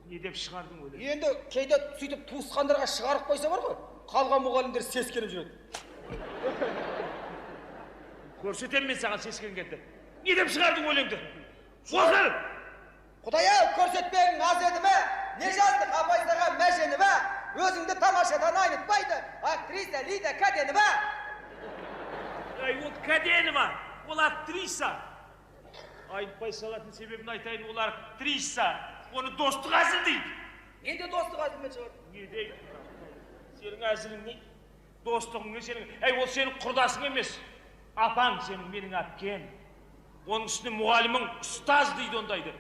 Не деп шығардың өлең? Енді кейде сөйтіп туысқандарға шығарып қойса бар ғой, қалған мұғалімдер сескеніп жүреді. Көрсетем мен саған сескенгенді. Не деп шығардың өлеңді? Оқы! Құдай-ау, көрсетпең аз еді ме? Не жаздық апайсаға Мәженова? Өзіңді тамашадан айнытпайды. Актриса Лида Каденова. Ай, ол Каденова, ол актриса. Айнытпай салатын себебін айтайын, ол актриса. Оны достық әзіл дейді. Менде достық әзілмен шығар. Не дейді? Сенің әзілің не? Достығың не сенің? Әй, ол сенің құрдасың емес. Апаң сенің, менің әпкем. Оның үстіне мұғалімің ұстаз дейді ондайды.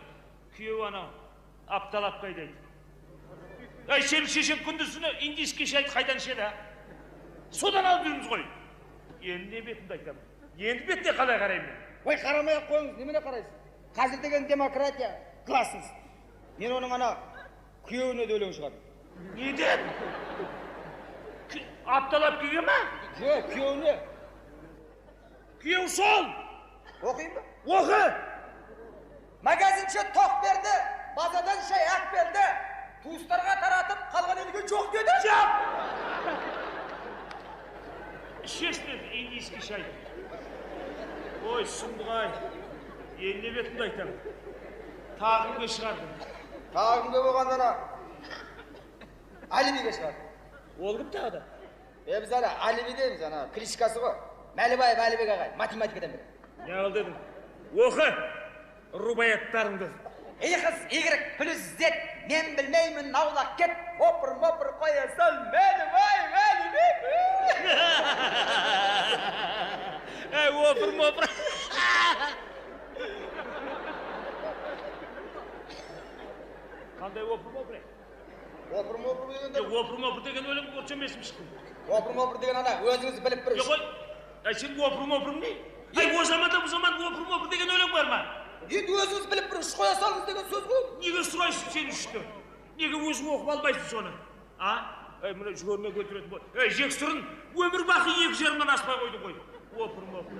Күйеу ана апталап қайдайды. Әй, сенің шешен күндізіні индийский шайды қайдан ішеді, а? Содан алып жүрміз ғой. Енді не бетімді айтамын? Енді бетіне қалай қараймын? Ой, қарамай-ақ қойыңыз, немене қарайсыз? Қазір деген демократия классыңыз. Мен оның ана күйеуіне де өлең шығардым. Не деп? Апталап күйеуі ма? Жоқ, күйеуіне. Күйеу сол! Оқиын ба? Оқы! Магазинші тоқ берді, базадан шай ақ берді. Туыстарға таратып, қалған елге жоқ деді. Жоқ! Ішесін индийский шай. Ой, сұмдығай. Енді бетімді айтамын. Тағымға шығардым. Тағымға болғандана Алибиге шығардым. Ол кім тағы да? Біз ана Алиби дейміз, ана кличкасы ғой. Мәлібаев Әлібек ағай, математикадан бері. Не қыл дедің? Оқы! Рубаяттарыңды. X, Y, плюс Z, мен білмеймін, аулақ кет, опыр-мопыр қоя сал, Мәлібек! Әй, опыр-мопыр. Қандай опыр-мопыр? Опыр-мопыр дегенде... Опыр-мопыр деген өлім көрші емесім шықтым. Опыр-мопыр деген ана, өзіңіз біліп біріш. Жоқ, әй, сен опыр-мопыр не? Әй, о заманда бұл заман опыр-мопыр деген өлім бар ма? Енді өзіңіз біліп біріш қоя салыңыз деген сөз ғой. Неге сұрайсың сен үшті? Неге өзің оқып алмайсың соны? А? Әй, мұны жүгерме көтіретін бол. Әй, жексұрын, өмір бақи 2 жарымнан аспай қойды қой. Опыр-мопыр.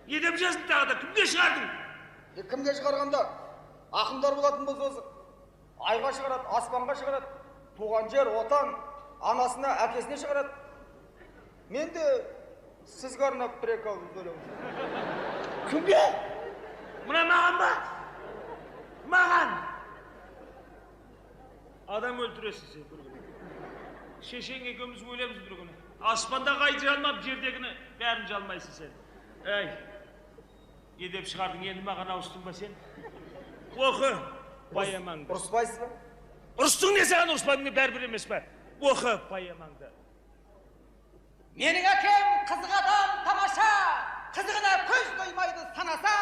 Не деп жаздың тағы да? Кімге шығардың? Кімге шығарғанда? Ақындар болатын болса өзі. Айға шығарады, аспанға шығарады. Туған жер, отан, анасына, әкесіне шығарады. Мен де сізге арнап бір-екі ауыз өлең. Кімге? Мына маған ба? Маған! Адам өлтіресің сен бір күні. Шешең екеуміз өлеміз бір күні. Аспандағы айды жалмап, жердегіні бәрін жалмайсың сен. Әй, не деп шығардың, енді маған ауыстың ба сен? Оқы, баямаңды. Ұрыспайсыз ба? Ұрыстың не саған ұрыспадың, бәрібір емес па? Оқы, баямаңды. Менің әкем қызық адам тамаша, қызығына көз тоймайды санаса,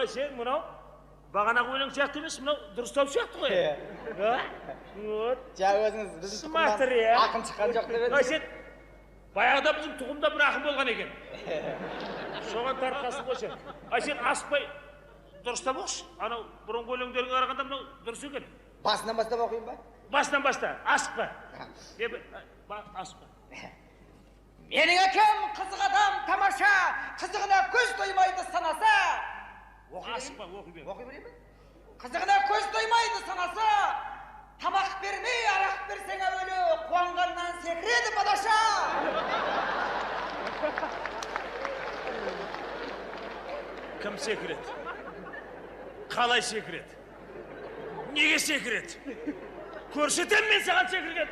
сен мынау бағанағы өлең сияқты емес, мынау дұрыстау сияқты ғой. Вот. Жаңа өзіңіз біздің Сматыр, тұқымнан ақын шыққан жоқ деп едіңіз. сен баяғыда біздің тұқымда бір ақын болған екен. Соған тартқасын ғой сен. Сен аспай дұрыстап оқшы. Анау бұрынғы өлеңдерге қарағанда мынау дұрыс екен. Басынан бастап оқиын ба? Басынан баста, асықпа. Асықпа. Менің әкем қызық адам тамаша, қызығына көз тоймайды санаса. Асықпа, оқи бер. Оқи берейін бе? Қызығына көз тоймайды санаса, тамақ бермей, арақ берсең әуелі, қуанғаннан секіреді бадаша. Кім секіреді? Қалай секіреді? Неге секіреді? Көрсетем мен саған секірген.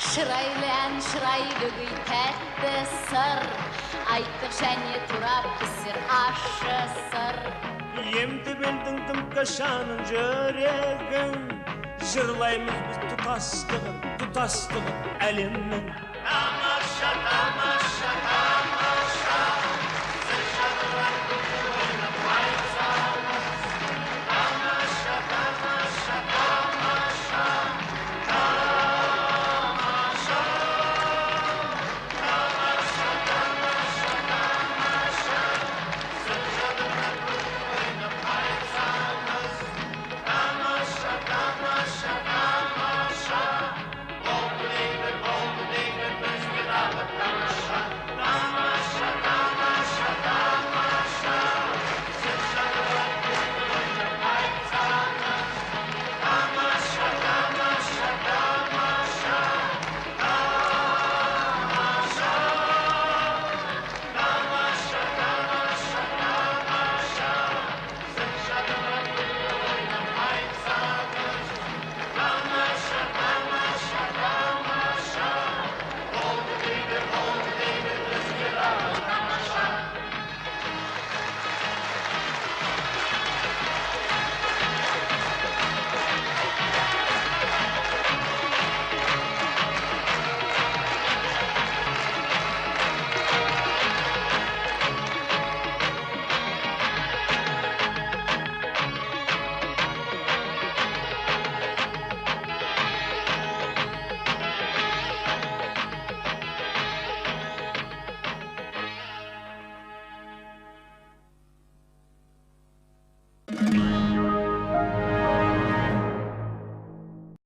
Шырайлы ән, шырайлы күй, тәтті сыр, айтық және турап пісір ашы сыр. Емді білдің тым қашаның жүрегін, жырлаймыз біз тұтастығын әлемнің. Тамаша, тамаша.